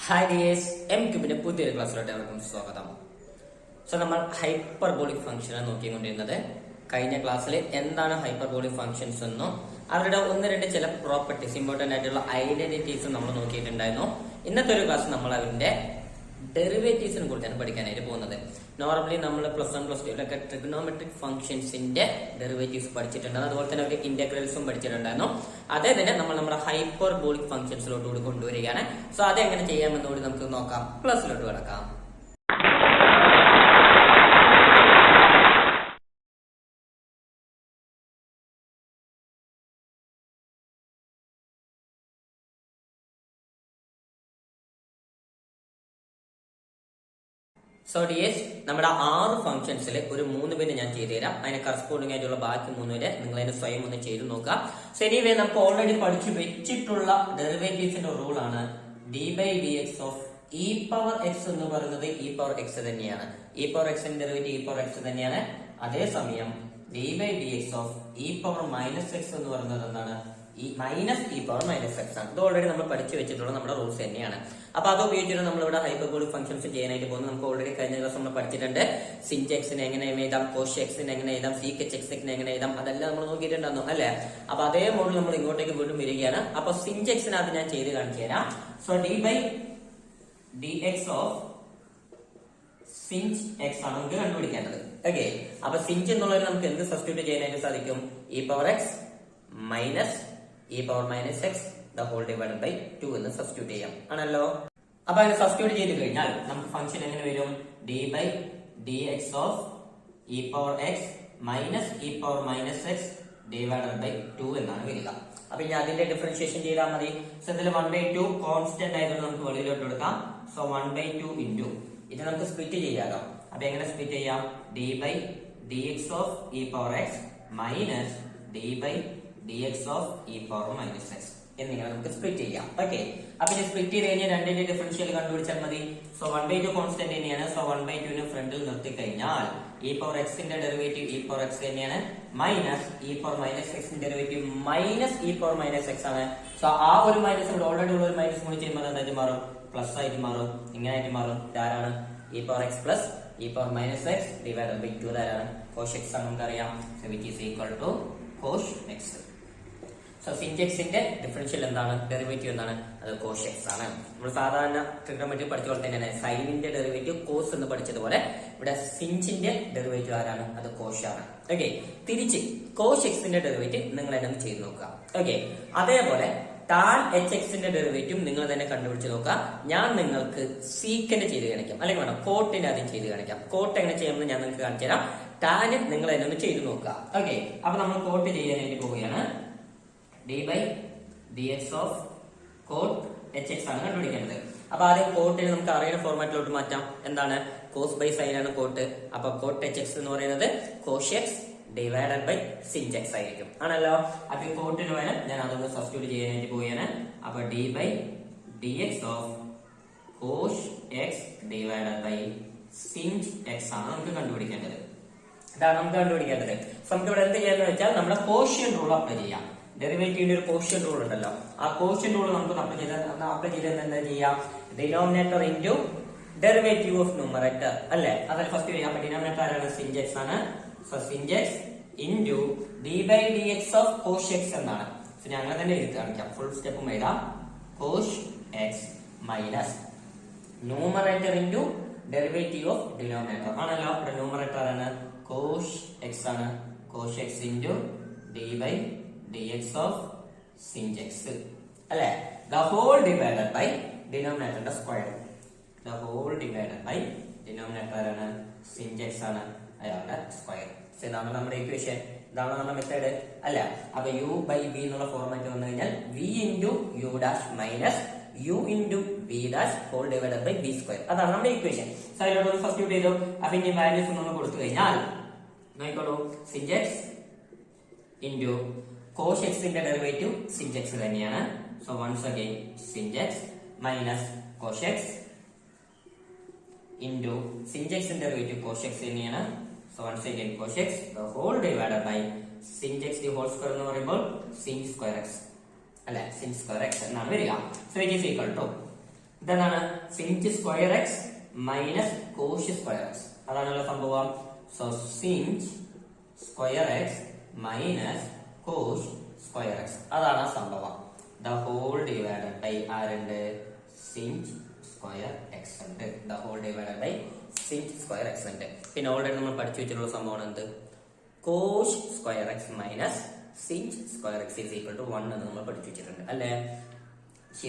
Hi dears, M ക്യൂബിന്റെ പുതിയൊരു ക്ലാസ്സിലോട്ട് അവർക്കും സ്വാഗതം. സോ നമ്മൾ ഹൈപ്പർബോളിക് ഫംഗ്ഷനാണ് നോക്കിക്കൊണ്ടിരുന്നത്. കഴിഞ്ഞ ക്ലാസ്സിൽ എന്താണ് ഹൈപ്പർബോളിക് ഫംഗ്ഷൻസ് എന്നും അവരുടെ ഒന്ന് രണ്ട് ചില പ്രോപ്പർട്ടീസ്, ഇമ്പോർട്ടന്റ് ആയിട്ടുള്ള ഐഡന്റിറ്റീസും നമ്മൾ നോക്കിയിട്ടുണ്ടായിരുന്നു. ഇന്നത്തെ ഒരു ക്ലാസ് നമ്മൾ അതിന്റെ ഡെറിവേറ്റീവ്സിനെ കുറിച്ചാണ് പഠിക്കാനായിട്ട് പോകുന്നത്. നോർമലി നമ്മൾ പ്ലസ് 1 പ്ലസ് 2 ട്രിഗണോമെട്രിക് ഫംഗ്ഷൻസിന്റെ ഡെറിവേറ്റീവ്സ് പഠിച്ചിട്ടുണ്ട്. അതുപോലെ തന്നെ അവർക്ക് ഇന്റഗ്രൽസും പഠിച്ചിട്ടുണ്ടായിരുന്നു. അതേ തന്നെ നമ്മൾ നമ്മുടെ ഹൈപ്പർബോളിക് ഫംഗ്ഷൻസിലോട്ട് കൂടി കൊണ്ടുവരികയാണ്. സോ അതെങ്ങനെ ചെയ്യാമെന്നുകൂടി നമുക്ക് നോക്കാം. ക്ലാസ്സിലോട്ട് കിടക്കാം. സോ ഡിയേഴ്സ്, നമ്മുടെ 6 ഫംഗ്ഷൻസിൽ ഒരു 3 പേര് ഞാൻ ചെയ്തു തരാം. അതിന് കറസ്പോണ്ടിങ് ആയിട്ടുള്ള ബാക്കി 3 പേര് നിങ്ങൾ അതിന് സ്വയം ഒന്ന് ചെയ്ത് നോക്കാം. സോ എനിവേ നമുക്ക് ഓൾറെഡി പഠിച്ചു വെച്ചിട്ടുള്ള ഡെറിവേറ്റീവ്സിന്റെ റൂൾ ആണ് d by d x of e power x എന്ന് പറയുന്നത് ഇ പവർ എക്സ് തന്നെയാണ്. ഇ പവർ എക്സിന്റെ ഡെറിവേറ്റീവ് ഇ പവർ എക്സ് തന്നെയാണ്. അതേസമയം d by d x of e power minus x എന്ന് പറയുന്നത് എന്താണ്? ഈ minus e power minus x ആണ്. ഇത് ഓൾറെഡി നമ്മൾ പഠിച്ചു വെച്ചിട്ടുള്ള നമ്മുടെ റൂൾസ് തന്നെയാണ്. അപ്പൊ അത് ഉപയോഗിച്ചിട്ട് നമ്മൾ ഇവിടെ ഹൈപ്പർബോളിക് ഫംഗ്ഷൻസ് ചെയ്യാനായിട്ട് പോകുന്നത്. നമുക്ക് ഓൾറെഡി കഴിഞ്ഞ ദിവസം നമ്മൾ പഠിച്ചിട്ടുണ്ട്. സിഞ്ച് എക്സിനെ എങ്ങനെ എഴുതാം, കോഷ് എക്സിനെ എങ്ങനെ എഴുതാം, സീക്ക് എക്സിനെ എങ്ങനെ എഴുതാം, അതെല്ലാം നമ്മൾ നോക്കിയിട്ടുണ്ടായിരുന്നു അല്ലെ? അപ്പൊ അതേ മോഡൽ നമ്മൾ ഇങ്ങോട്ടേക്ക് വീണ്ടും വരികയാണ്. അപ്പൊ സിഞ്ച് എക്സിനകത്ത് ഞാൻ ചെയ്ത് കാണിച്ചു തരാം. So d by d x of sinh x ആണ് നമുക്ക് കണ്ടുപിടിക്കേണ്ടത്. ഓക്കെ, അപ്പൊ സിഞ്ച് എന്നുള്ളത് നമുക്ക് എന്ത് സബ്സ്റ്റിറ്റ്യൂട്ട് ചെയ്യാനായിട്ട് സാധിക്കും? E power x minus e power minus x the whole divided by 2 എന്ന് സബ്സ്റ്റിറ്റ്യൂട്ട് ചെയ്യാം ആണല്ലോ. അപ്പൊ അതിന് സബ്സ്റ്റിറ്റ്യൂട്ട് ചെയ്ത് കഴിഞ്ഞാൽ നമുക്ക് ഫംഗ്ഷൻ എങ്ങനെ വരും? D by d x of e power x minus e power minus x divided by 2 എന്നാണ് വരിക. അപ്പൊ ഇനി അതിന്റെ ഡിഫറൻഷിയേഷൻ ചെയ്താൽ മതി. സോ ഇതിൽ 1/2 കോൺസ്റ്റന്റ് ആയതുകൊണ്ട് നമുക്ക് വെളിയിലോട്ട് എടുക്കാം. സോ 1/2 ഇൻറ്റു ഇത് നമുക്ക് സ്പ്ലിറ്റ് ചെയ്യാലോ. അപ്പൊ എങ്ങനെ സ്പ്ലിറ്റ് ചെയ്യാം? D by d x of e power x minus d by d x of e power minus x എന്നിങ്ങനെ നമുക്ക് സ്പ്ലിറ്റ് ചെയ്യാം. ഓക്കെ, അപ്പൊ ഇത് സ്പ്ലിറ്റ് ചെയ്ത് കഴിഞ്ഞാൽ രണ്ടിന്റെ ഡിഫറൻഷ്യൽ കണ്ടുപിടിച്ചാൽ മതി. സോ 1/2 കോൺസ്റ്റന്റ് തന്നെയാണ്. സോ 1/2 ഫ്രണ്ടിൽ നിർത്തി കഴിഞ്ഞാൽ ഇ പവർ എക്സിന്റെ ഡെറിവേറ്റീവ് ഇ പവർ എക്സ് തന്നെയാണ് മൈനസ് ഇ പവർ മൈനസ് എക്സിന്റെ derivative minus e power minus x ആണ്. സോ ആ ഒരു മൈനസ് ഇവിടെ ഓൾറെഡി ഉള്ള ഒരു മൈനസ് കൂടി ചെയ്യുമ്പോൾ എന്തായിട്ട് മാറും? പ്ലസ് ആയിട്ട് മാറും. ഇങ്ങനെ ആയിട്ട് മാറും. ധാരാണ് e power x plus e power minus x divided by 2 ധാരാണ് കോഷ് എക്സ് ആണ് നമുക്കറിയാം. So which is equal to cosh x. So sinh എക്സിന്റെ ഡിഫറൻഷ്യൽ എന്താണ്? ഡെറിവേറ്റീവ് എന്താണ്? അത് കോഷ് എക്സ് ആണ്. നമ്മൾ സാധാരണ ട്രിഗണോമെട്രി പഠിച്ച പോലെ തന്നെയാണ് സൈനിന്റെ ഡെറിവേറ്റീവ് കോസ് എന്ന് പഠിച്ചതുപോലെ ഇവിടെ സിഞ്ചിന്റെ ഡെറിവേറ്റീവ് ആരാണ്? അത് കോഷ് ആണ്. ഓക്കെ, തിരിച്ച് കോഷ് എക്സിന്റെ ഡെറിവേറ്റീവ് നിങ്ങൾ തന്നെ ചെയ്ത് നോക്കുക. ഓക്കെ, അതേപോലെ ടാൻ എച്ച് എക്സിന്റെ ഡെറിവേറ്റീവ് നിങ്ങൾ തന്നെ കണ്ടുപിടിച്ച് നോക്കുക. ഞാൻ നിങ്ങൾക്ക് സീക്കന്റ് ചെയ്ത് കാണിക്കാം, അല്ലെങ്കിൽ വേണം കോട്ടിന്റെ ആദ്യം ചെയ്ത് കാണിക്കാം. കോട്ട് എങ്ങനെ ചെയ്യാമെന്ന് ഞാൻ നിങ്ങൾക്ക് കാണിച്ചു തരാം. ടാന് നിങ്ങൾ തന്നെ ഒന്ന് ചെയ്ത് നോക്കുക. ഓക്കെ, അപ്പൊ നമ്മൾ കോട്ട് ചെയ്യാനായിട്ട് പോവുകയാണ്. D by d x of cot h x ആണ് കണ്ടുപിടിക്കേണ്ടത്. അപ്പൊ ആദ്യം കോട്ടിന് നമുക്ക് അറിയുന്ന ഫോർമാറ്റിലോട്ട് മാറ്റാം. എന്താണ്? കോസ് ബൈ സൈൻ ആണ് കോട്ട്. അപ്പൊ കോട്ട് എച്ച് എക്സ് എന്ന് പറയുന്നത് കോഷ് x divided by sinh x ആയിരിക്കും ആണല്ലോ. അപ്പൊ ഈ കോട്ടിന് പകരം ഞാൻ അതൊന്ന് സബ്സ്റ്റിറ്റ്യൂട്ട് ചെയ്യാനായിട്ട് പോവുകയാണ്. അപ്പൊ d by d x of cosh x divided by sinh x ആണ് നമുക്ക് കണ്ടുപിടിക്കേണ്ടത്. ഇതാണ് നമുക്ക് കണ്ടുപിടിക്കേണ്ടത്. നമുക്ക് ഇവിടെ എന്ത് ചെയ്യാന്ന് വെച്ചാൽ നമ്മുടെ കോഷ്യൻ റൂൾ അപ്ലൈ ചെയ്യാം. ഡെറിവേറ്റീവിന്റെ ഒരു കോഷ്യൻ റൂൾ ഉണ്ടല്ലോ, ആ കോഷ്യൻ റൂൾ നമുക്ക് അപ്ലൈ ചെയ്താൽ എന്താ ചെയ്യാം? Denominator into derivative of numerator അല്ലെ? അതിൽ ഫസ്റ്റ് ചെയ്യാം. ഡിനോമിനേറ്റർ ആരാണ്? സിഞ്ച് എക്സ് ആണ്. So sinh x into d by d x of cosh x എന്നാണ്. സോ ഞാൻ അങ്ങനെ തന്നെ എഴുതി കാണിക്കാം. ഫുൾ സ്റ്റെപ്പും എഴുതാം. Cosh x minus numerator into derivative of denominator ആണല്ലോ. ഇവിടെ ന്യൂമറേറ്റർ ആണ് കോഷ് എക്സ് ആണ്. Cosh x into d by dx of sinh x അല്ലെ? the whole divided by denominator ന്റെ square. the whole divided by denominator ആണ് sinh x ആണ്, അയാളുടെ square. ഇതാണ് നമ്മുടെ ഇക്വേഷൻ. ഇതാണ് നമ്മുടെ മെത്തേഡ് അല്ല? അപ്പൊ u ബൈ v എന്നുള്ള ഫോർമാറ്റ് വന്നു കഴിഞ്ഞാൽ v into u dash minus u into v dash whole divided by v square. അതാണ് നമ്മുടെ ഇക്വേഷൻ. സോ അതിലോട്ട് സബ്സ്റ്റിറ്റ്യൂട്ട് ചെയ്തു. അപ്പൊ ഇനി വാല്യൂസ് ഒന്ന് കൊടുത്തു കഴിഞ്ഞാൽ നോക്കിക്കോളൂ. sinh x ഇൻറ്റു കോഷ് എക്സിന്റെ ഡെറിവേറ്റീവ് സിഞ്ച് എക്സ് തന്നെയാണ്. So once again sinh x minus cosh x into sinh എക്സിന്റെ ഡെറിവേറ്റീവ് കോഷ് എക്സ് തന്നെയാണ്. So once again cosh x the whole divided by sinh x the whole square എന്ന് പറയുമ്പോൾ സിഞ്ച് square X അല്ലെ? സിഞ്ച് square x എന്നാണ് വരിക. So it is equal to ഇതെന്താണ്? Sinh square x minus cosh square x. അതാണല്ലോ സംഭവം. So sinh square x minus cosh square x, അതാണ് ആ സംഭവം. ദ ഹോൾ ഡിവൈഡഡ് ബൈ ആരുണ്ട്? സിഞ്ച് സ്ക്വയർ എക്സ് ഉണ്ട്. The whole divided by sinh square x ഉണ്ട്. പിന്നെ ഓൾറെഡി നമ്മൾ പഠിച്ചു വെച്ചിട്ടുള്ള സംഭവമാണ് എന്ത്? Cosh square x minus sinh square x is equal to 1 എന്ന് നമ്മൾ പഠിച്ചു വെച്ചിട്ടുണ്ട് അല്ലെ.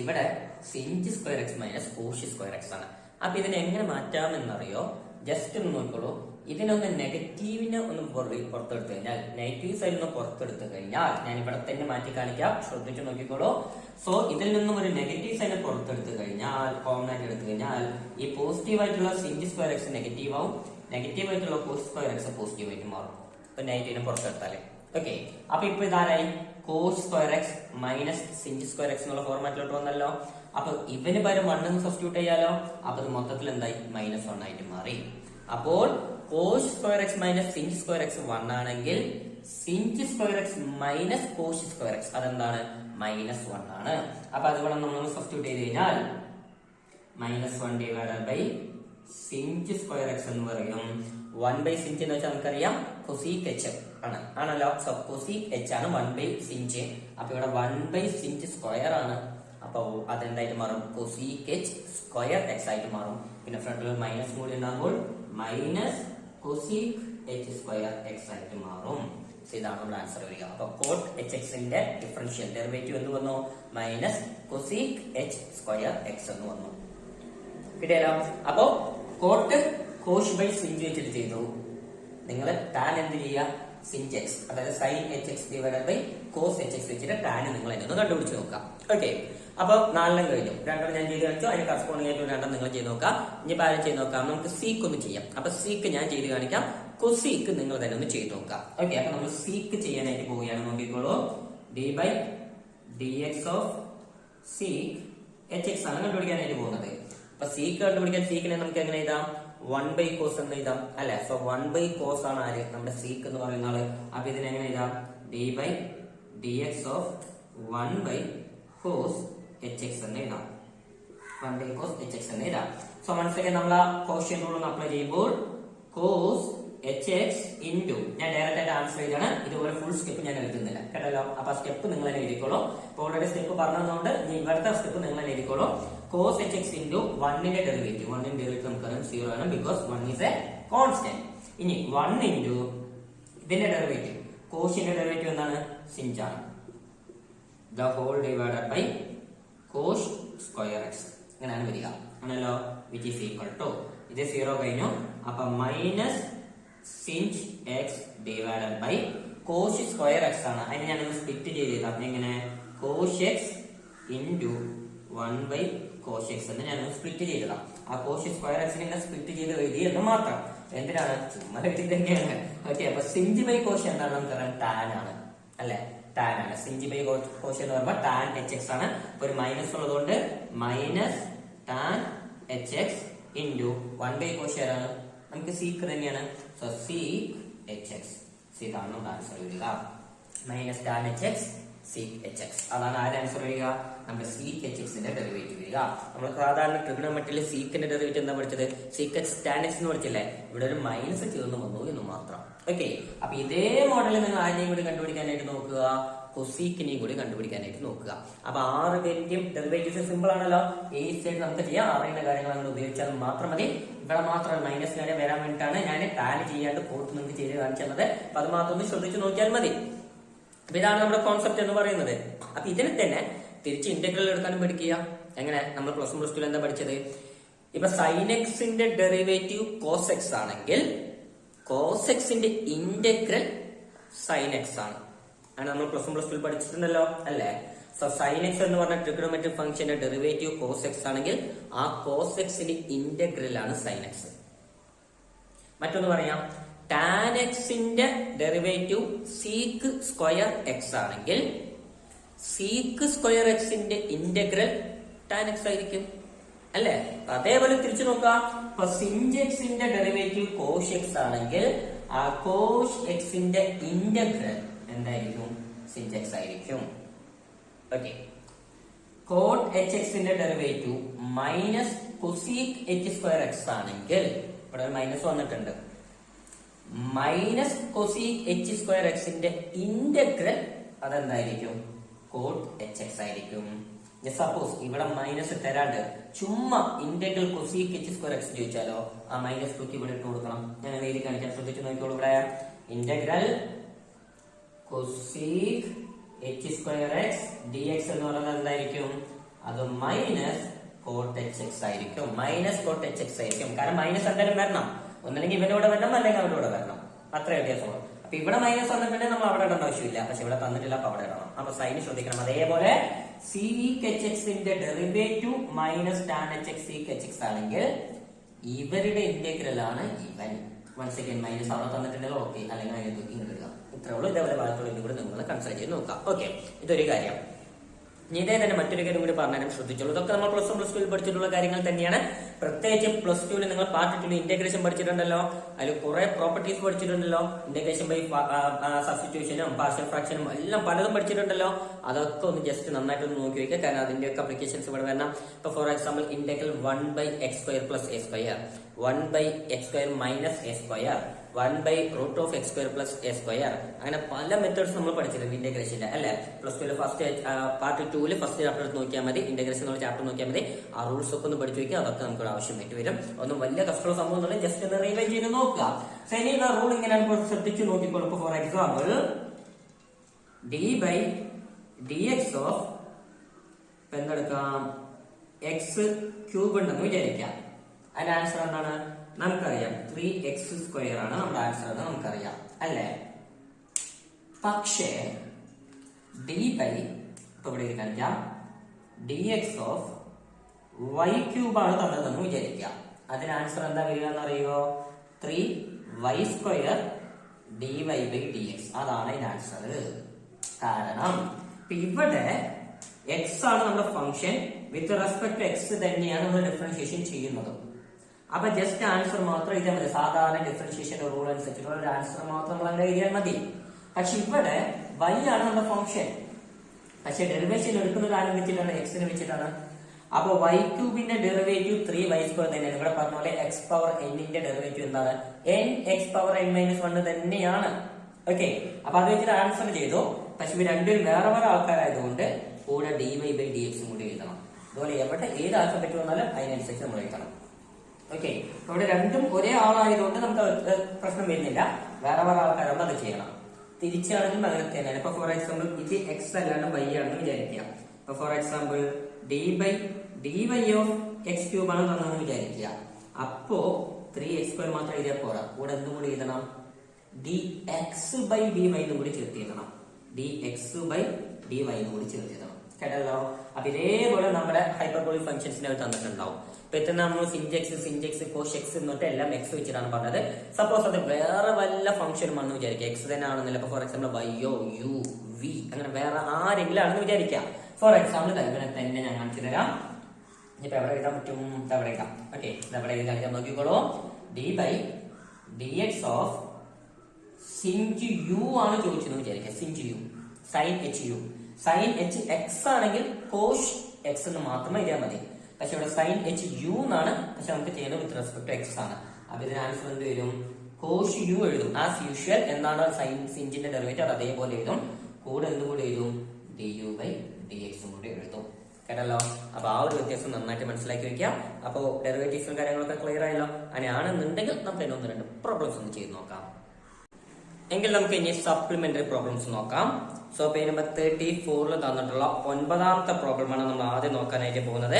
ഇവിടെ സിഞ്ച് square x minus cosh square x ആണ്. അപ്പൊ ഇതിനെ എങ്ങനെ മാറ്റാമെന്നറിയോ? ജസ്റ്റ് ഒന്ന് നോക്കോളൂ. ഇതിനൊന്ന് നെഗറ്റീവിനെ ഒന്ന് പുറത്തെടുത്തു കഴിഞ്ഞാൽ, നെഗറ്റീവ് സൈഡിൽ നിന്ന് പുറത്തെടുത്തു കഴിഞ്ഞാൽ, ഞാൻ ഇവിടെ തന്നെ മാറ്റി കാണിക്കാം, ശ്രദ്ധിച്ചു നോക്കിക്കോളൂ. സോ ഇതിൽ നിന്നും ഒരു നെഗറ്റീവ് സൈഡിനെ പുറത്തെടുത്തു കഴിഞ്ഞാൽ, കോമൺ ആയിട്ട് എടുത്തു കഴിഞ്ഞാൽ, ഈ പോസിറ്റീവ് ആയിട്ടുള്ള സിഞ്ച് സ്ക്വയർ എക്സ് നെഗറ്റീവ് ആവും, നെഗറ്റീവ് ആയിട്ടുള്ള കോഷ് സ്ക്വയർ എക്സ് പോസിറ്റീവ് ആയിട്ട് മാറും. ഇപ്പൊ നെഗറ്റീവിനെ പുറത്തെടുത്താലേ ഓക്കെ. അപ്പൊ ഇപ്പൊ ഇതാരായി? Cosh square x minus sinh square x എന്നുള്ള ഫോർമാറ്റിലോട്ട് വന്നല്ലോ. അപ്പൊ ഇവന് പകരം 1 സബ്സ്റ്റിറ്റ്യൂട്ട് ചെയ്യാലോ. അപ്പൊ ഇത് മൊത്തത്തിൽ എന്തായി? -1 ആയിട്ട് മാറി. അപ്പോൾ cosh square x minus sinh square x 1 ആണെങ്കിൽ sinh square x minus cosh square x അതെന്താണ്? -1 ആണ്. അപ്പൊ അതുകൊണ്ട് നമ്മൾ സബ്സ്റ്റിറ്റ്യൂട്ട് ചെയ്ത് കഴിഞ്ഞാൽ -1 divided by sinh square x എന്ന് പറയും. 1 ബൈ സിഞ്ച് എന്ന് വെച്ചാൽ നമുക്കറിയാം കൊസീക് എച്ച് ആണ്, ആണല്ലോ. സോ കൊസീക് എച്ച് ആണ് 1 ബൈ സിഞ്ച്. അപ്പൊ ഇവിടെ 1 ബൈ സിഞ്ച് സ്ക്വയർ ആണ്. അപ്പൊ അതെന്തായിട്ട് മാറും? കൊസീക് എച്ച് സ്ക്വയർ എക്സ് ആയിട്ട് മാറും. പിന്നെ ഫ്രണ്ടിൽ മൈനസ് കൂടി ഉണ്ടാകുമ്പോൾ minus cosec h square X ആയിട്ട് മാറും. ഇതാണ് നമ്മുടെ ആൻസർ വരിക. അപ്പൊ കോട്ട് എച്ച് എക്സിന്റെ ഡിഫറൻഷ്യൽ ഡെറിവേറ്റീവ് എന്ന് വന്നു? Minus cosec h square x എന്ന് വന്നു. കിട്ടിയല്ലോ. അപ്പോ കോട്ട് കോഷ് ബൈ സിഞ്ച് വെച്ചിട്ട് ചെയ്തു. നിങ്ങൾ ടാൻ എന്ത് ചെയ്യുക? സിഞ്ച് എക്സ്, അതായത് sine h x divided by cos h x വെച്ചിട്ട് ടാൻ നിങ്ങൾ എന്നെ ഒന്ന് കണ്ടുപിടിച്ച് നോക്കാം. ഓക്കെ. അപ്പൊ 4 കഴിഞ്ഞു. 2 ഞാൻ ചെയ്ത് കാണിച്ചു. അതിന് കറസ്പോണ്ടിങ് ആയിട്ട് 2 നിങ്ങൾ ചെയ്ത് നോക്കാം. ഇനി ആരും ചെയ്ത് നോക്കാം. നമുക്ക് സീക്ക് ഒന്ന് ചെയ്യാം. അപ്പൊ സീക്ക് ഞാൻ ചെയ്ത് കാണിക്കാം, കൊസീക്ക് നിങ്ങൾ തന്നെ ഒന്ന് ചെയ്ത് നോക്കാം. ഓക്കെ. അപ്പൊ നമ്മൾ സീക്ക് ചെയ്യാനായിട്ട് പോവുകയാണ്. നോക്കിക്കോളൂ. D by d x of sec h x ആണ് കണ്ടുപിടിക്കാനായിട്ട് പോകുന്നത്. അപ്പൊ സീക്ക് കണ്ടുപിടിക്കാൻ സീക്കിനെ നമുക്ക് എങ്ങനെ എഴുതാം? 1 ബൈ കോസ് എന്ന് എഴുതാം അല്ലെ. സോ 1 ബൈ കോസ് ആണ് ആര്? നമ്മുടെ സീക്ക് എന്ന് പറയുന്ന ആള്. അപ്പൊ ഇതിനെ എങ്ങനെ എഴുതാം? D by d x of 1 by cos h x എന്ന് എഴുതാം. 1 ബൈ കോസ് എച്ച് എക്സ് എന്ന് എഴുതാം. സോ മനസ്സിലാക്കി നമ്മൾ ആ കോഷ്യൻ റൂൾ ഒന്ന് അപ്ലൈ ചെയ്യുമ്പോൾ കോസ് എച്ച് എക്സ് ഇൻറ്റു, ഞാൻ ഡയറക്റ്റ് ആയിട്ട് ആൻസർ ചെയ്താണ്. ഇതുപോലെ ഫുൾ സ്റ്റെപ്പ് ഞാൻ എഴുതുന്നില്ല കേട്ടല്ലോ. അപ്പൊ സ്റ്റെപ്പ് നിങ്ങൾ തന്നെ എഴുതിക്കോളൂ. ഇപ്പൊ ഓൾറെഡി സ്റ്റെപ്പ് പറഞ്ഞതുകൊണ്ട് ഇവിടുത്തെ സ്റ്റെപ്പ് നിങ്ങൾ തന്നെ എഴുതിക്കോളൂ. കോസ് എച്ച് എക്സ് ഇൻറ്റു 1ന്റെ ഡെറിവേറ്റീവ്, 1ന്റെ ഡെറിവേറ്റീവ് നമുക്കറിയാം 0 ആണ്, ബിക്കോസ് 1 ഈസ് എ കോൺസ്റ്റന്റ്. ഇനി 1 ഇൻറ്റു ഇതിന്റെ ഡെറിവേറ്റീവ്, കോഷ്യന്റെ ഡെറിവേറ്റീവ് എന്താണ്? സിഞ്ച് ആണ്. The whole divided by cosh square x ഇങ്ങനെയാണ് വരിക ആണല്ലോ. വിച്ച് ഈസ് ഈക്വൽ ടു ഇത് 0 കഴിഞ്ഞു. അപ്പൊ minus sinh x divided by cosh square x ആണ്. അതിന് ഞാനൊന്ന് സ്പ്ലിറ്റ് ചെയ്തേക്കാം. എങ്ങനെ? Cosh x into 1 by cosh x എന്ന് ഞാനൊന്ന് സ്പ്ലിറ്റ് ചെയ്തതാണ്. ആ കോഷ് സ്ക്വയർ എക്സിനെ ഇങ്ങനെ സ്പ്ലിറ്റ് ചെയ്ത് എഴുതി എന്ന് മാത്രം. എന്തിനാണ്? ചുമ്മാ എഴുതി തന്നെയാണ്. ഓക്കെ. അപ്പൊ സിഞ്ച് ബൈ കോഷ് എന്താണ് നമുക്കറിയാം? ടാൻ ആണ് അല്ലെ. ടാൻ ആണ്. സിഞ്ച് ബൈ കോഷ് എന്ന് പറയുമ്പോൾ ടാൻ എച്ച് എക്സ് ആണ്. അപ്പൊ ഒരു മൈനസ് ഉള്ളതുകൊണ്ട് minus tan h x into 1 by cosh ഏതാണ്? നമുക്ക് സീക്ക് തന്നെയാണ്. So sec h x. ഇതാണ് നമ്മുടെ ആൻസർ വരിക. Minus tan h x sec h x. അതാണ് ആരുടെ ആൻസർ വരിക? നമ്മുടെ സീക്ക് എച്ച് എക്സിന്റെ ഡെറിവേറ്റീവ് വരിക. നമ്മൾ സാധാരണ ട്രിഗണോമെട്രിയിൽ സീക്കിന്റെ ഡെറിവേറ്റീവ് എന്താ പഠിച്ചത്? സീക്ക് എക്സ് ടാൻ എക്സ് എന്ന് പഠിച്ചില്ലേ? ഇവിടെ ഒരു മൈനസ് ചേർന്ന് വന്നു എന്ന് മാത്രം. ഓക്കെ. അപ്പൊ ഇതേ മോഡലിൽ നിങ്ങൾ ആരെയും കൂടി കണ്ടുപിടിക്കാനായിട്ട് നോക്കുക, കൊസീക്കിനെയും കൂടി കണ്ടുപിടിക്കാനായിട്ട് നോക്കുക. അപ്പൊ 6 പേരിന്റെയും ഡെറിവേറ്റീവ്സ് സിമ്പിൾ ആണല്ലോ. ഈസിയായിട്ട് നമുക്ക് ചെയ്യാം. അറിയുന്ന കാര്യങ്ങൾ അങ്ങനെ ഉപയോഗിച്ചാൽ മാത്രം മതി. ഇവിടെ മാത്രം മൈനസ് കാര്യം വരാൻ വേണ്ടിയിട്ടാണ് ഞാൻ ടാൻ ചെയ്യാണ്ട് കോട്ട് നിങ്ങൾക്ക് ചെയ്ത് കാണിച്ചത്. അപ്പൊ അത് മാത്രം ഒന്ന് ശ്രദ്ധിച്ച് നോക്കിയാൽ മതി. അപ്പൊ ഇതാണ് നമ്മുടെ കോൺസെപ്റ്റ് എന്ന് പറയുന്നത്. അപ്പൊ ഇതിനെ തന്നെ തിരിച്ച് ഇന്റഗ്രൽ എടുക്കാനും പഠിക്കുക. എങ്ങനെ? നമ്മൾ പ്ലസ് 1 പ്ലസ് 2 എന്താ പഠിച്ചത്? ഇപ്പൊ സൈൻ എക്സിന്റെ ഡെറിവേറ്റീവ് കോസ് എക്സ് ആണെങ്കിൽ കോസ് എക്സിന്റെ ഇന്റഗ്രൽ സൈൻ എക്സ് ആണ്. ആണ് നമ്മൾ പ്ലസ് 1 പ്ലസ് 2 പഠിച്ചിട്ടുണ്ടല്ലോ അല്ലെ. സോ സൈൻ എക്സ് എന്ന് പറഞ്ഞ ട്രിഗണോമെട്രിക് ഫംഗ്ഷന്റെ ഡെറിവേറ്റീവ് കോസ് എക്സ് ആണെങ്കിൽ ആ കോസ് എക്സിന്റെ ഇന്റഗ്രൽ ആണ് സൈൻ എക്സ്. മറ്റൊന്ന് പറയാം, ടാൻ എക്സിന്റെ ഡെറിവേറ്റീവ് സീക്ക് സ്ക്വയർ എക്സ് ആണെങ്കിൽ സീക്ക് സ്ക്വയർ എക്സിന്റെ ഇന്റഗ്രൽ ടാൻ എക്സ് ആയിരിക്കും അല്ലെ. അതേപോലെ തിരിച്ചു നോക്കാം. ഇപ്പൊ സിഞ്ച് എക്സിന്റെ ഡെറിവേറ്റീവ് കോഷ് എക്സ് ആണെങ്കിൽ ആ കോഷ് എക്സിന്റെ ഇന്റഗ്രൽ എന്തായിരിക്കും? സിഞ്ച് എക്സ് ആയിരിക്കും. ഓക്കെ. കോട്ട് എച്ച് എക്സിന്റെ derivative minus cosec h square x ആണെങ്കിൽ, ഇവിടെ ഒരു മൈനസ് വന്നിട്ടുണ്ട്, മൈനസ് കൊസീക് എച്ച് സ്ക്വയർ എക്സിന്റെ ഇന്റഗ്രൽ അതെന്തായിരിക്കും? കോട്ട് എച്ച് എക്സ് ആയിരിക്കും. സപ്പോസ് ഇവിടെ മൈനസ് തരാണ്ട് ചുമ്മാ integral cosec h square x ചോദിച്ചാലോ, ആ മൈനസ് തൂക്കി ഇവിടെ ഇട്ട് കൊടുക്കണം. ഞാൻ എഴുതി കാണിക്കാൻ ശ്രദ്ധിച്ചു നോക്കിയോളൂ. ഇവിടെ integral cosec h square X D X എന്ന് പറയുന്നത് എന്തായിരിക്കും? അത് മൈനസ് കോട്ട് എച്ച് എക്സ് ആയിരിക്കും. മൈനസ് കോട്ട് എച്ച് എക്സ് ആയിരിക്കും. കാരണം മൈനസ് എന്തായാലും വരണം, ഒന്നല്ലെങ്കിൽ ഇവനോട് വരണം, അല്ലെങ്കിൽ അവരോട് വരണം, അത്ര വ്യത്യാസമുള്ളൂ. അപ്പൊ ഇവിടെ മൈനസ് വന്നിട്ടുണ്ടെങ്കിൽ നമ്മൾ അവിടെ ഇടേണ്ട ആവശ്യമില്ല, പക്ഷെ ഇവിടെ തന്നിട്ടില്ല, അപ്പൊ അവിടെ ഇടണം. അപ്പൊ സൈന് ശ്രദ്ധിക്കണം. അതേപോലെ സീക്ക് എച്ച് എക്സിന്റെ derivative minus tan h x sec h x ആണെങ്കിൽ ഇവരുടെ ഇന്റഗ്രൽ ആണ് ഇവൻ. വൺ സെക്കൻഡ് മൈനസ് അവിടെ തന്നിട്ടുണ്ടെങ്കിൽ ഓക്കെ, അല്ലെങ്കിൽ അതിനെ തൂക്കി ഇടുക. ഇത്രേ ഉള്ളൂ. ഇതേപോലെ ഭാഗത്തുള്ള കൂടെ നിങ്ങൾ കൺസിഡർ ചെയ്ത് നോക്കാം. ഓക്കെ, ഇതൊരു കാര്യം. ഇതേ തന്നെ മറ്റൊരു കാര്യം കൂടി പറഞ്ഞാലും ശ്രദ്ധിച്ചോളൂ. ഇതൊക്കെ നമ്മൾ പ്ലസ് വൺ പ്ലസ് ടുവിൽ പഠിച്ചിട്ടുള്ള കാര്യങ്ങൾ തന്നെയാണ്. പ്രത്യേകിച്ച് പ്ലസ് ടുവിൽ നിങ്ങൾ പാർട്ട് 2 ഇന്റഗ്രേഷൻ പഠിച്ചിട്ടുണ്ടല്ലോ, അതിൽ കുറെ പ്രോപ്പർട്ടീസ് പഠിച്ചിട്ടുണ്ടല്ലോ. ഇന്റഗ്രേഷൻ ബൈ സബ്സ്റ്റിറ്റ്യൂഷനും പാർഷ്യൽ ഫ്രാക്ഷനും എല്ലാം പലതും പഠിച്ചിട്ടുണ്ടല്ലോ. അതൊക്കെ ഒന്ന് ജസ്റ്റ് നന്നായിട്ട് ഒന്ന് നോക്കി വയ്ക്കുക. കാരണം അതിന്റെയൊക്കെ അപ്ലിക്കേഷൻസ് ഇവിടെ വരണം. ഇപ്പൊ for example integral 1/x² + a², 1/x² - a², 1/√(x² + a². അങ്ങനെ പല മെത്തേഡ്സ് നമ്മൾ പഠിച്ചിട്ടുണ്ട് ഇന്റഗ്രേഷന്റെ, അല്ലെ? പ്ലസ് ടുവിൽ ഫസ്റ്റ് പാർട്ട് 2 ഫസ്റ്റ് ചാപ്റ്റർ എടുത്ത് നോക്കിയാൽ മതി, ഇന്റഗ്രേഷൻ എന്നുള്ള ചാപ്റ്റർ നോക്കിയാൽ മതി. ആ റൂൾസ് ഒക്കെ ഒന്ന് പഠിച്ചു വയ്ക്കുക. അതൊക്കെ നമുക്ക് ആവശ്യമായിട്ട് വരും. ഒന്നും വലിയ കഷ്ടമുള്ള സംഭവം ഒന്നും ജസ്റ്റ് ഒന്ന് റിവൈസ് ചെയ്ത് നോക്കുക. ഇനിയുള്ള റൂൾ ഇങ്ങനെയാണ് ശ്രദ്ധിച്ചു നോക്കിക്കോളൂ. For example d/dx of എന്തെടുക്കാം, x³ ഉണ്ടെന്ന് വിചാരിക്കാം. അതിന്റെ ആൻസർ എന്താണ് നമുക്കറിയാം, 3x² ആണ് നമ്മുടെ ആൻസർ എന്ന് നമുക്കറിയാം, അല്ലേ? പക്ഷേ ഇവിടെ കാണിക്കാം, dx ഓഫ് y³ ആണ് തന്നതെന്ന് വിചാരിക്കാം. അതിന് ആൻസർ എന്താ വരിക എന്നറിയോ? 3y² dy/dx. അതാണ് ഇതിന്റെ ആൻസർ. കാരണം ഇവിടെ x ആണ് നമ്മുടെ function, with respect to x തന്നെയാണ് നമ്മൾ ഡിഫറൻഷിയേഷൻ ചെയ്യുന്നത്. അപ്പൊ ജസ്റ്റ് ആൻസർ മാത്രം ഇതേ മതി. സാധാരണ ഡിഫറൻഷിയേഷന്റെ റൂൾ അനുസരിച്ചിട്ടുള്ള ഒരു ആൻസർ മാത്രം നമ്മൾ അങ്ങനെ എഴുതിയാൽ മതി. പക്ഷെ ഇവിടെ y ആണ് നമ്മുടെ ഫംഗ്ഷൻ, പക്ഷെ ഡെറിവേഷൻ എടുക്കുന്നത് ആരും വെച്ചിട്ടാണ്, എക്സിനെ വെച്ചിട്ടാണ്. അപ്പൊ y³ ഡെറിവേറ്റീവ് 3y² തന്നെയാണ്. ഇവിടെ പറഞ്ഞ പോലെ x⁻n ഡെറിവേറ്റീവ് എന്താണ്? n(x⁻n-1) തന്നെയാണ്. ഓക്കെ, അപ്പൊ അത് വെച്ചിട്ട് ആൻസർ ചെയ്തു. പക്ഷെ ഇവർ രണ്ടുപേരും വേറെ വേറെ ആൾക്കാരായതുകൊണ്ട് കൂടെ dy/dx കൂടി എഴുതണം. അതുപോലെ എവിടെ ഏത് ആൽഫബറ്റ് വന്നാലും അതിനനുസരിച്ച് നമ്മൾ എഴുതണം. ഓക്കെ, ഇവിടെ രണ്ടും ഒരേ ആളായതുകൊണ്ട് നമുക്ക് പ്രശ്നം വരുന്നില്ല. വേറെ വേറെ ആൾക്കാരാകുമ്പോൾ അത് ചെയ്യണം. തിരിച്ചാണെങ്കിലും അങ്ങനെ തന്നെയാണ്. ഇപ്പൊ ഫോർ എക്സാമ്പിൾ ഇത് എക്സ് അല്ലാണ്ട് y ആണെന്ന് വിചാരിക്കുക. ഇപ്പൊ for example dy of x³ ആണ് തന്നെന്ന് വിചാരിക്കുക. അപ്പോ 3x² മാത്രം എഴുതിയാൽ പോരാ, കൂടെ എന്തും കൂടി എഴുതണം, dx/dy എന്നും കൂടി ചേർത്ത് എഴുതണം. dx/dy എന്നും കൂടി ചേർത്ത് എഴുതണം. കേട്ടല്ലോ? അപ്പൊ ഇതേപോലെ നമ്മുടെ ഹൈപ്പർബോളിക് ഫംഗ്ഷൻസിനെ തന്നിട്ടുണ്ടാവും. ഇപ്പൊ ഇത്ര നമ്മൾ സിൻജെക്സ് കോഷെക്സ് എന്നിട്ട് എല്ലാം എക്സ് വെച്ചിട്ടാണ് പറഞ്ഞത്. സപ്പോസ് അത് വേറെ വല്ല ഫംഗ്ഷനും ആണെന്ന് വിചാരിക്കുക, എക്സ് തന്നെ ആണെന്നില്ല. ഇപ്പൊ ഫോർ എക്സാമ്പിൾ വൈയോ യു വി അങ്ങനെ വേറെ ആരെങ്കിലും ആണെന്ന് വിചാരിക്കാം. ഫോർ എക്സാമ്പിൾ ഇവിടെ തന്നെ ഞാൻ കാണിച്ചു തരാം. ഇപ്പൊ എവിടെ എഴുതാൻ പറ്റും? എവിടെ എഴുതാം? ഓക്കെ, എവിടെ എഴുതാൻ നോക്കിക്കോളൂ. d/dx ഓഫ് സിൻജ് യു ആണ് ചോദിച്ചെന്ന് വിചാരിക്കാം. Sinh u sine h u, sine h x ആണെങ്കിൽ കോഷ് എക്സ് എന്ന് മാത്രമേ എഴുതിയാൽ മതി. പക്ഷെ ഇവിടെ സൈൻ എച്ച് യു എന്നാണ്, പക്ഷെ നമുക്ക് ചെയ്യുന്നത് വിത്ത് റെസ്പെക്ട് ടു എക്സ് ആണ്. അപ്പൊ ഇതിന് ആൻസർ എന്ത് വരും? കോഷ് യു എഴുതും. ആസ് യൂഷ്വൽ എന്താണ് സിൻജിന്റെ ഡെറിവേറ്റീവ് അത് അതേപോലെ എഴുതും. കൂടെ എന്തും കൂടി എഴുതും, du/dx കൂടി എഴുതും. കേട്ടല്ലോ? അപ്പൊ ആ ഒരു വ്യത്യാസം നന്നായിട്ട് മനസ്സിലാക്കി വെക്കാം. അപ്പോ ഡെറിവേറ്റീവ്സും കാര്യങ്ങളൊക്കെ ക്ലിയർ ആയല്ലോ. അങ്ങനെയാണെന്നുണ്ടെങ്കിൽ നമുക്ക് അതിന് 1-2 പ്രോബ്ലംസ് ഒന്ന് ചെയ്ത് നോക്കാം. എങ്കിൽ നമുക്ക് ഇനി സപ്ലിമെന്ററി പ്രോബ്ലംസ് നോക്കാം. സോ പേജ് നമ്പർ 34 തന്നിട്ടുള്ള 9ാമത്തെ പ്രോബ്ലം ആണ് നമ്മൾ ആദ്യം നോക്കാനായിട്ട് പോകുന്നത്.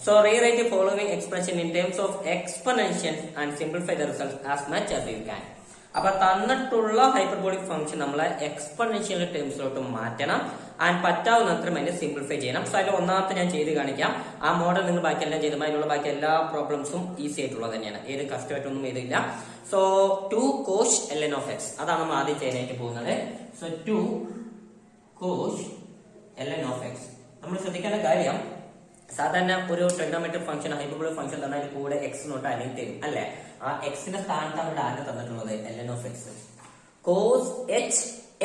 So rewrite following expression in terms of exponentials and simplify the result as much as you can. അപ്പൊ തന്നിട്ടുള്ള ഹൈപ്പർബോളിക് ഫംഗ്ഷൻ നമ്മളെ എക്സ്പൊണൻഷ്യൽ ടേംസിലോട്ട് മാറ്റണം ആൻഡ് പറ്റാവുന്നത്ര അതിനെ സിംപ്ലിഫൈ ചെയ്യണം. സോ അതിൽ ഒന്നാമത്തെ ഞാൻ ചെയ്ത് കാണിക്കാം. ആ മോഡൽ നിങ്ങൾ ബാക്കിയെല്ലാം ചെയ്തു. അതിനുള്ള ബാക്കി എല്ലാ പ്രോബ്ലംസും ഈസി ആയിട്ടുള്ളത് തന്നെയാണ്, ഏത് കഷ്ടമായിട്ടൊന്നും ചെയ്തില്ല. So 2 cos ln of x അതാണ് നമ്മൾ ആദ്യം ചെയ്യാനായിട്ട് പോകുന്നത്. So 2 cos ln of x. നമ്മൾ ശ്രദ്ധിക്കേണ്ട കാര്യം, സാധാരണ ഒരു ട്രിഗണോമെട്രിക് ഫംഗ്ഷൻ ഹൈപ്പർബോളിക് ഫംഗ്ഷൻ തന്നാൽ കൂടെ എക്സ് നോട്ട് അല്ലെങ്കിൽ തരും, അല്ലെ? ആ എക്സിന്റെ സ്ഥാനത്താണ് ഇവിടെ ആദ്യം തന്നിട്ടുള്ളത് ln of x. cos h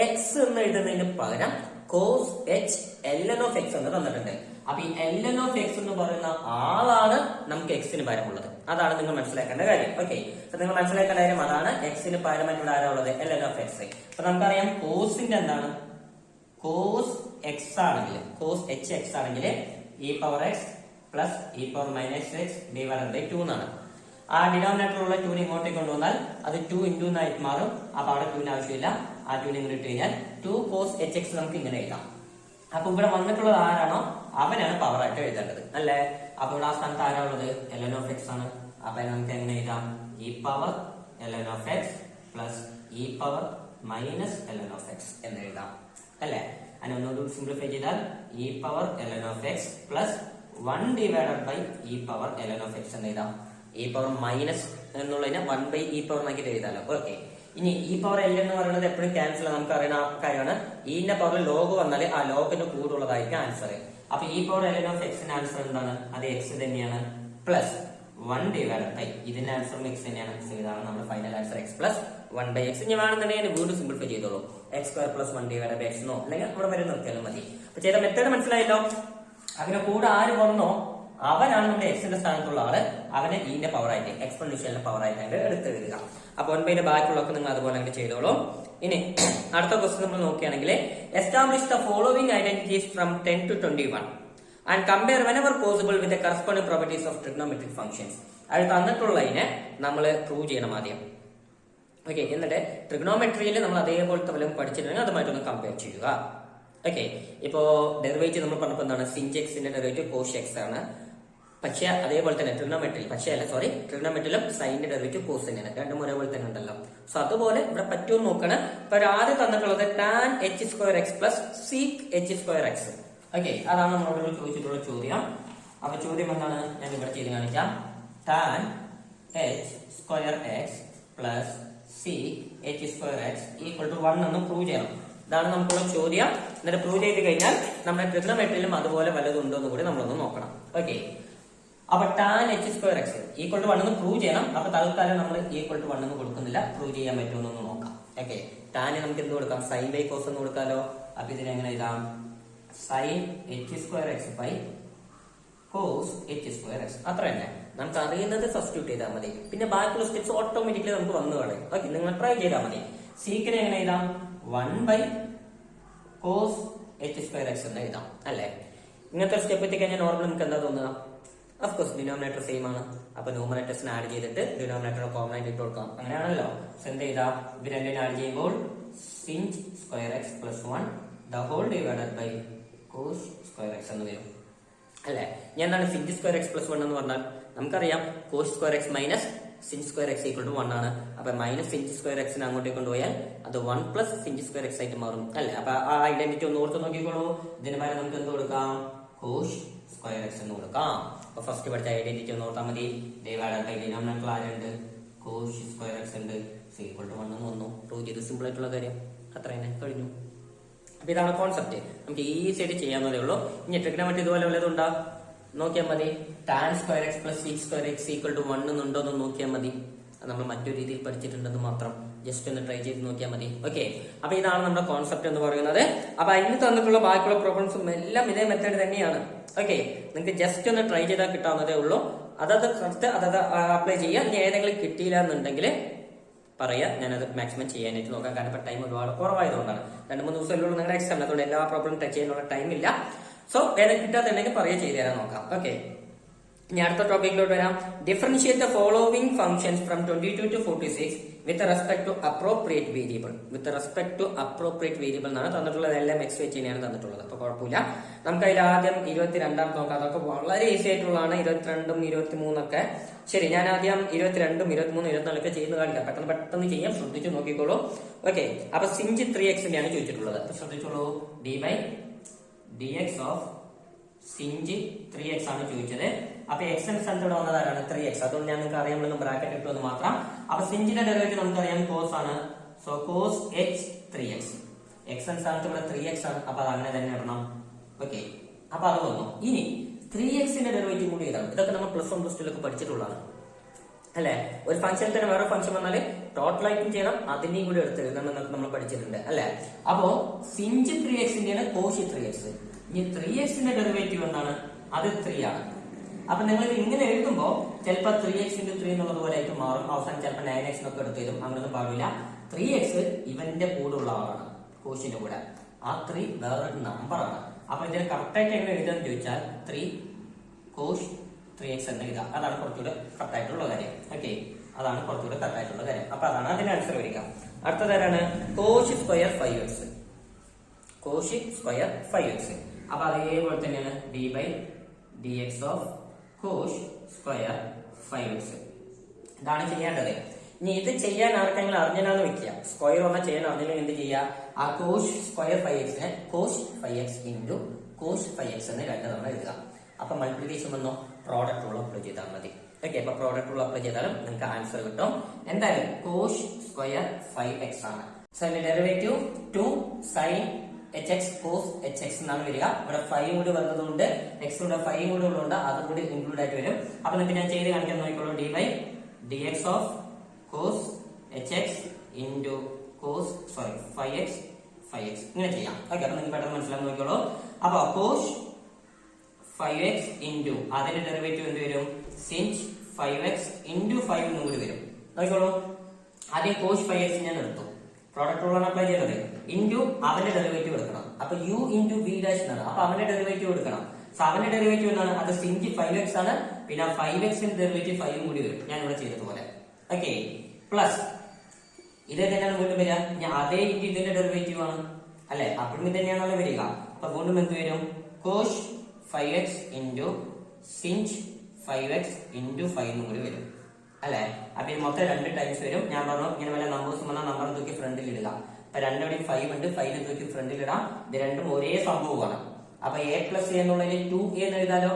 x എന്ന് എഴുതുന്നതിന് പകരം cos h ln of x എന്ന് തന്നിട്ടുണ്ട്. അപ്പൊ ഈ ln ഓഫ് എക്സ് എന്ന് പറയുന്ന ആളാണ് നമുക്ക് എക്സിന് പകരമുള്ളത്. അതാണ് നിങ്ങൾ മനസ്സിലാക്കേണ്ട കാര്യം. ഓക്കെ, അപ്പൊ നിങ്ങൾ മനസ്സിലാക്കേണ്ട കാര്യം അതാണ്. എക്സിന് പകരമായിട്ടുള്ള ആരാ ഉള്ളത്? ln of x. അപ്പൊ നമുക്കറിയാം കോസിന്റെ എന്താണ്? കോസ് എക്സ് ആണെങ്കിൽ, കോസ് എച്ച് എക്സ് ആണെങ്കിൽ e power x plus e power minus x divided by 2 എന്നാണ്. ആ ഡിനോമിനേറ്ററിലുള്ള 2 ഇങ്ങോട്ടേക്ക് കൊണ്ടുവന്നാൽ അത് 2 into ആയിട്ട് മാറും. അപ്പൊ അവിടെ 2 ആവശ്യമില്ല. ആ 2 ഇങ്ങനെ ഇട്ട് കഴിഞ്ഞാൽ 2 cos എച്ച് എക്സ് നമുക്ക് ഇങ്ങനെ എഴുതാം. അപ്പൊ ഇവിടെ വന്നിട്ടുള്ളത് ആരാണോ അവനാണ് പവർ ആയിട്ട് എഴുതേണ്ടത് അല്ലേ? അപ്പൊ ഇവിടെ ആ സ്ഥാനത്ത് ആരാ ഉള്ളത്? ln ഓഫ് എക്സ് ആണ്. അപ്പൊ നമുക്ക് എങ്ങനെ എഴുതാം? E power ln of x plus e power minus ln of x എന്ന് എഴുതാം അല്ലെ? അതിനെ ഒന്നുകൂടി സിംപ്ലിഫൈ ചെയ്താൽ e power ln of x plus 1 divided by e power ln of x എന്ന് എഴുതാം. ഇ പവർ മൈനസ് എന്നുള്ളതിനെ 1 ബൈ ഇ പവർ ആക്കിയിട്ട് എഴുതാലോ. ഓക്കെ, ഇനി ഇ പവർ എൽ എന്ന് പറയുന്നത് എപ്പോഴും ക്യാൻസൽ നമുക്ക് അറിയുന്ന കാര്യമാണ്. ഇന്റെ പവറിൽ ലോഗ് വന്നാൽ ആ ലോഗിന്റെ കൂടുള്ളതായിരിക്കും ആൻസർ. അപ്പൊ ഇ പവർ ln ഓഫ് എക്സിന്റെ ആൻസർ എന്താണ്? അത് എക്സ് തന്നെയാണ്. പ്ലസ് 1 ഡിവൈഡഡ് ബൈ ഇതിന്റെ ആൻസറും എക്സ് തന്നെയാണ്. ഇതാണ് നമ്മുടെ final answer x plus 1 by x. ഇനി വേണമെന്നുണ്ടെങ്കിൽ വീണ്ടും സിംപ്ലിഫൈ ചെയ്തോളൂ. X square plus 1 divided by x എന്നോ അല്ലെങ്കിൽ നമ്മുടെ വരെ നിർത്തിയാലും മതി. അപ്പൊ ചെയ്ത മെത്തേഡ് മനസ്സിലായല്ലോ. അതിന്റെ കൂടെ ആര് വന്നോ അവനാണ് നമ്മുടെ എക്സിന്റെ സ്ഥാനത്തുള്ള ആള്. അവനെ ഇന്റെ പവർ ആയിട്ട് എക്സ്പോണൻഷ്യലിന്റെ പവർ ആയിട്ട് എടുത്തെഴുതുക. അപ്പൊ 1 ബൈന്റെ ബാക്കിയുള്ളതൊക്കെ നിങ്ങൾ അതുപോലെ അങ്ങനെ ചെയ്തോളൂ. ഇനി അടുത്ത ക്വസ്റ്റ്യൻ നമ്മൾ നോക്കുകയാണെങ്കിൽ establish the following identities from 10 to 21 and compare whenever possible with the corresponding properties of trigonometric functions. അത് തന്നിട്ടുള്ളതിനെ നമ്മൾ പ്രൂവ് ചെയ്യണം ആദ്യം. ഓക്കെ, എന്നിട്ട് ട്രിഗണോമെട്രിയിൽ നമ്മൾ അതേപോലത്തെ വല്ലതും പഠിച്ചിട്ടുണ്ടെങ്കിൽ അതുമായിട്ടൊന്ന് കമ്പയർ ചെയ്യുക. ഓക്കെ, ഇപ്പോ ഡെറിവേറ്റീവ് നമ്മൾ പറഞ്ഞപ്പോൾ എന്താണ്? സിഞ്ച് എക്സിന്റെ ഡെറിവേറ്റീവ് കോഷ് എക്സ് ആണ്. പക്ഷെ അതേപോലെ തന്നെ ട്രിഗണോമെട്രിയിലും സൈനിന്റെ ഡെറിവേറ്റീവ് കോസ് തന്നെയാണ്. രണ്ടും ഒരേപോലെ തന്നെ ഉണ്ടല്ലോ. സോ അതുപോലെ ഇവിടെ പറ്റുമെന്ന് നോക്കണം. ഇപ്പൊ ആദ്യം തന്നിട്ടുള്ളത് tan h square x plus sec h square X. Okay, അതാണ് നമ്മളോട് ചോദിച്ചിട്ടുള്ള ചോദ്യം. അപ്പൊ ചോദ്യം എന്താണ്? ഞാൻ ഇവിടെ ചെയ്ത് കാണിക്കാം. Tan h square x plus sec h square x equal to 1 എന്ന് പ്രൂവ് ചെയ്യണം. ഇതാണ് നമുക്കുള്ള ചോദ്യം. എന്നിട്ട് പ്രൂവ് ചെയ്ത് കഴിഞ്ഞാൽ നമ്മുടെ ട്രിഗണോമെട്രിയിലും അതുപോലെ വല്ലതും ഉണ്ടോ എന്ന് കൂടി നമ്മളൊന്ന് നോക്കണം. ഓക്കെ, അപ്പൊ tan h square x equal to 1 എന്ന് പ്രൂവ് ചെയ്യണം. അപ്പൊ തൽക്കാലം നമ്മൾ ഈക്വൽ ടു 1 എന്ന് കൊടുക്കുന്നില്ല. പ്രൂവ് ചെയ്യാൻ പറ്റുമെന്നൊന്ന് നോക്കാം. ഓക്കെ, ടാന് നമുക്ക് എന്ത് കൊടുക്കാം? സൈൻ ബൈ കോസ് എന്ന് കൊടുക്കാലോ. അപ്പൊ ഇതിനെ എങ്ങനെ എഴുതാം? Sine h square x by cos h square x. അത്ര തന്നെ. നമുക്ക് അറിയുന്നത് സബ്സ്റ്റിറ്റ്യൂട്ട് ചെയ്താൽ മതി. പിന്നെ ബാക്കിയുള്ള സ്റ്റെപ്സ് ഓട്ടോമാറ്റിക്കലി നമുക്ക് വന്നു കളയും. ഓക്കെ, നിങ്ങൾ ട്രൈ ചെയ്താൽ മതി. സീക്കിനെ എങ്ങനെ എഴുതാം? 1 by cos h square x എന്ന് എഴുതാം അല്ലെ? ഇങ്ങനത്തെ സ്റ്റെപ്പ് എത്തിക്കഴിഞ്ഞാൽ നോർമൽ നമുക്ക് എന്താ തോന്നുക? അഫ്കോഴ്സ് ഡിനോമിനേറ്റർ സെയിം ആണ്. അപ്പൊ ന്യൂമറേറ്റേഴ്സിനെ ആഡ് ചെയ്തിട്ട് ഡിനോമിനേറ്റർ കോമൺ ആയിട്ട് ഇട്ട് കൊടുക്കാം. അങ്ങനെയാണല്ലോ. സോ എന്ത് ചെയ്താ? ഇത് രണ്ടിനെ ആഡ് ചെയ്യുമ്പോൾ sinh square x plus 1 the whole divided by cos square x എന്ന് വരും അല്ലെ? ഞാൻ എന്താണ് സിഞ്ച് സ്ക്വയർ എക്സ് പ്ലസ് 1 എന്ന് പറഞ്ഞാൽ നമുക്കറിയാം cos square x minus sinh square x equal to 1 ആണ്. അപ്പൊ മൈനസ് സിഞ്ച് സ്ക്വയർ എക്സിനെ അങ്ങോട്ടേക്ക് കൊണ്ടുപോയാൽ അത് 1 പ്ലസ് സിഞ്ച് സ്ക്വയർ എക്സ് ആയിട്ട് മാറും അല്ലെ? അപ്പൊ ആ ഐഡന്റിറ്റി ഒന്ന് ഓർത്ത് നോക്കിക്കോളൂ. ഇതിന് പകരം നമുക്ക് എന്ത് കൊടുക്കാം? കോസ് സ്ക്വയർ എക്സ് എന്ന് കൊടുക്കാം. അപ്പൊ ഫസ്റ്റ് പഠിച്ച ഐഡന്റിറ്റി ഒന്ന് ഓർത്താൽ മതി. ഡിവൈഡഡ് ബൈ ഡിനോമിനേറ്റർ ആരുണ്ട്? കോസ് സ്ക്വയർ എക്സ് ഉണ്ട്. ഈക്വൽ ടു 1 എന്ന് വന്നു. പ്രൂവ് ചെയ്ത് സിമ്പിൾ ആയിട്ടുള്ള കാര്യം അത്ര തന്നെ കഴിഞ്ഞു. അപ്പൊ ഇതാണ് കോൺസെപ്റ്റ്. നമുക്ക് ഈസി ആയിട്ട് ചെയ്യാവുന്നതേ ഉള്ളൂ. ഇനി ട്രിഗണോമെട്രി ഇതുപോലെ വല്ലതും ഉണ്ടാ നോക്കിയാൽ മതി. Tan square x plus sec square x equal to 1 എന്നുണ്ടോ എന്ന് നോക്കിയാൽ മതി. അത് നമ്മൾ മറ്റൊരു രീതിയിൽ പഠിച്ചിട്ടുണ്ടെന്ന് മാത്രം. ജസ്റ്റ് ഒന്ന് ട്രൈ ചെയ്ത് നോക്കിയാൽ മതി. ഓക്കെ, അപ്പൊ ഇതാണ് നമ്മുടെ കോൺസെപ്റ്റ് എന്ന് പറയുന്നത്. അപ്പൊ അതിന് തന്നിട്ടുള്ള ബാക്കിയുള്ള പ്രോബ്ലംസും എല്ലാം ഇതേ മെത്തേഡ് തന്നെയാണ്. ഓക്കെ, നിങ്ങൾക്ക് ജസ്റ്റ് ഒന്ന് ട്രൈ ചെയ്താൽ കിട്ടാവുന്നതേ ഉള്ളൂ. അതത് അപ്ലൈ ചെയ്യാം. ഇനി ഏതെങ്കിലും കിട്ടിയില്ല എന്നുണ്ടെങ്കിൽ പറയാ, ഞാനത് മാക്സിമം ചെയ്യാനായിട്ട് നോക്കാം. കാരണം ഇപ്പൊ ടൈം ഒരുപാട് കുറവായതുകൊണ്ടാണ്. 2-3 ദിവസമല്ലോ നിങ്ങളുടെ എക്സാം. അതുകൊണ്ട് എല്ലാ പ്രോബ്ലം ടച്ച് ചെയ്യാനുള്ള ടൈം ഇല്ല. സോ ഏതൊക്കെ കിട്ടാത്തുണ്ടെങ്കിൽ പറയുക, ചെയ്തു തരാൻ നോക്കാം. ഓക്കെ, ഇനി അടുത്ത ടോപ്പിക്കിലോട്ട് വരാം. Differentiate the following functions from 22 to 46 with respect to appropriate variable. With respect to appropriate variable എന്നാണ് തന്നിട്ടുള്ളത്. എല്ലാം എക്സ് വെച്ച് തന്നെയാണ് തന്നിട്ടുള്ളത്. അപ്പൊ കുഴപ്പമില്ല. നമുക്ക് അതിൽ ആദ്യം 22 നോക്കാം. അതൊക്കെ വളരെ ഈസി ആയിട്ടുള്ളതാണ്. 22ഉം 23 ഒക്കെ. ശരി, ഞാൻ ആദ്യം 22ഉം 23ഉം 24 ഒക്കെ ചെയ്യുന്ന കാണിക്കാം. പെട്ടെന്ന് ചെയ്യാം. ശ്രദ്ധിച്ചു നോക്കിക്കോളൂ. ഓക്കെ, അപ്പൊ സിഞ്ച് 3x ചോദിച്ചിട്ടുള്ളത്. അപ്പൊ ശ്രദ്ധിച്ചോളൂ. D by d x of sinh 3x ആണ് ചോദിച്ചത്. അപ്പൊ എക്സ് എൻ സ്ഥാനത്ത് ഇവിടെ വന്നതാണ് 3x. അതുകൊണ്ട് ഞാൻ നിങ്ങൾക്ക് അറിയാമെന്ന് ബ്രാക്കറ്റ് ഇട്ടു എന്ന് മാത്രം. അപ്പൊ സിഞ്ചിന്റെ ഡെറിവേറ്റീവ് നമുക്കറിയാം കോസ് ആണ്. So cos h 3x. X n സ്ഥാനത്ത് ഇവിടെ 3x ആണ്. അപ്പൊ അത് അങ്ങനെ തന്നെ ഇടണം. ഓക്കെ, അപ്പൊ അത് വന്നു. ഇനി 3xന്റെ ഡെറിവേറ്റീവ് കൂടി ഇതാണ്. ഇതൊക്കെ നമ്മൾ +1 +2 പഠിച്ചിട്ടുള്ളതാണ് അല്ലെ? ഒരു ഫംഗ്ഷൻ തന്നെ വേറെ ഫംഗ്ഷൻ വന്നാല് ടോട്ടൽ ആയിട്ടും ചെയ്യണം, അതിന്റെയും കൂടി എടുത്ത് എഴുതണം എന്നൊക്കെ നമ്മൾ പഠിച്ചിട്ടുണ്ട് അല്ലെ? അപ്പോ സിഞ്ച് 3xന്റെയാണ് കോഷ് 3x. ഇനി 3x ഡെറിവേറ്റീവ് എന്താണ്? അത് 3 ആണ്. അപ്പൊ നിങ്ങൾ ഇത് ഇങ്ങനെ എഴുതുമ്പോൾ ചിലപ്പോൾ 3x × 3 എന്നുള്ളത് പോലെ ആയിട്ട് മാറും. അവസാനം ചിലപ്പോൾ 9x എന്നൊക്കെ എടുത്തു തരും. അങ്ങനൊന്നും പാടില്ല. 3x ഇവന്റെ കൂടെ ഉള്ള ആളാണ്, കോഷിന്റെ കൂടെ. ആ 3 വേറൊരു നമ്പറാണ്. അപ്പൊ ഇതിന് കറക്റ്റ് ആയിട്ട് എങ്ങനെ എഴുതാന്ന് ചോദിച്ചാൽ 3 കോഷ് 3x എന്ന് എഴുതാം. അതാണ് കുറച്ചുകൂടെ കറക്റ്റ് ആയിട്ടുള്ള കാര്യം. ഓക്കെ, അതാണ് കുറച്ചുകൂടെ കറക്റ്റ് ആയിട്ടുള്ള കാര്യം. അപ്പൊ അതാണ് അതിന്റെ ആൻസർ വരിക. അടുത്തതാണ് കോഷ് സ്ക്വയർ 5x. കോഷ് square 5x. അപ്പൊ അതേപോലെ തന്നെയാണ് d/dx ഓഫ് കോഷ് സ്ക്വയർ 5x. ഇതാണ് ചെയ്യേണ്ടത്. ഇനി ഇത് ചെയ്യാൻ ആർക്കെങ്കിലും അറിഞ്ഞാന്ന് വെക്കുക, സ്ക്വയർ ഒന്നും ചെയ്യാൻ അറിഞ്ഞാൽ എന്ത് ചെയ്യുക? ആ കോഷ് square 5x കോഷ് 5x into കോഷ് 5x എന്ന് 2 തവണ എഴുതുക. അപ്പൊ മൾട്ടിപ്ലിക്കേഷൻ വന്നോ പ്രോഡക്റ്റ് റൂൾ അപ്ലൈ ചെയ്താൽ മതി. ഓക്കെ, അപ്പൊ പ്രോഡക്റ്റ് റൂൾ അപ്ലൈ ചെയ്താലും നിങ്ങൾക്ക് ആൻസർ കിട്ടും. എന്തായാലും കോഷ് സ്ക്വയർ 5x ആണ്. സോ അതിന്റെ derivative 2 sin hx cos hx എന്നാണ് വരിക. ഇവിടെ 5 കൂടി വന്നതുകൊണ്ട് x കൂടെ 5 കൂടി ഉള്ളതുകൊണ്ട് അതും കൂടി ഇൻക്ലൂഡ് ആയിട്ട് വരും. അപ്പൊ നിങ്ങൾക്ക് ഞാൻ ചെയ്ത് കാണിക്കാൻ നോക്കിക്കോളൂ. d/dx of cos hx into cos 5x ഇങ്ങനെ ചെയ്യാം. ഓക്കെ, അപ്പൊ നിങ്ങൾക്ക് പെട്ടെന്ന് മനസ്സിലാക്കാൻ നോക്കിക്കോളൂ. അപ്പൊ cos 5x ഇൻറ്റു അതിന്റെ ഡെറിവേറ്റീവ് എന്ത് വരും? sin 5x ഇൻറ്റു 5 എന്നും കൂടി വരും. നോക്കിക്കോളൂ. ആദ്യം cos 5x ഞാൻ എടുത്തു, പ്രോഡക്റ്റ് റൂളാണ് അപ്ലൈ ചെയ്യുന്നത്. ഇൻറ്റു അവന്റെ ഡെറിവേറ്റീവ് എടുക്കണം. അപ്പൊ u ഇൻറ്റു b ഡാഷ് എന്നാണ്. അപ്പൊ അവന്റെ ഡെറിവേറ്റീവ് എടുക്കണം. സോ അവന്റെ ഡെറിവേറ്റീവ് എന്താണ്? അത് sin 5x ആണ്. പിന്നെ 5x ഡെറിവേറ്റീവ് 5 കൂടി വരും, ഞാൻ ഇവിടെ ചെയ്തതുപോലെ. ഓക്കെ, പ്ലസ് ഇത് തന്നെയാണ് വീണ്ടും വരിക. ഞാൻ അതേ ഇൻറ്റു ഇതിന്റെ ഡെറിവേറ്റീവ് ആണ് അല്ലെ, അപ്പോഴും ഇത് തന്നെയാണല്ലോ വരിക. അപ്പൊ വീണ്ടും എന്ത് വരും? കോഷ് 5x into sin 5x into 5 എന്നും കൂടി വരും അല്ലെ. അപ്പൊ ഇത് മൊത്തം 2 ടൈംസ് വരും. ഞാൻ പറഞ്ഞു ഇങ്ങനെ വല്ല നമ്പേഴ്സ് വന്നാൽ നമ്പർ തൂക്കി ഫ്രണ്ടിൽ ഇടുക. അപ്പൊ രണ്ടോടെ 5 ഉണ്ട്, 5 തൂക്കി ഫ്രണ്ടിൽ ഇടാം. ഇത് രണ്ടും ഒരേ സംഭവമാണ്. അപ്പൊ a പ്ലസ് a എന്നുള്ളതിന് 2a എന്ന് എഴുതാലോ,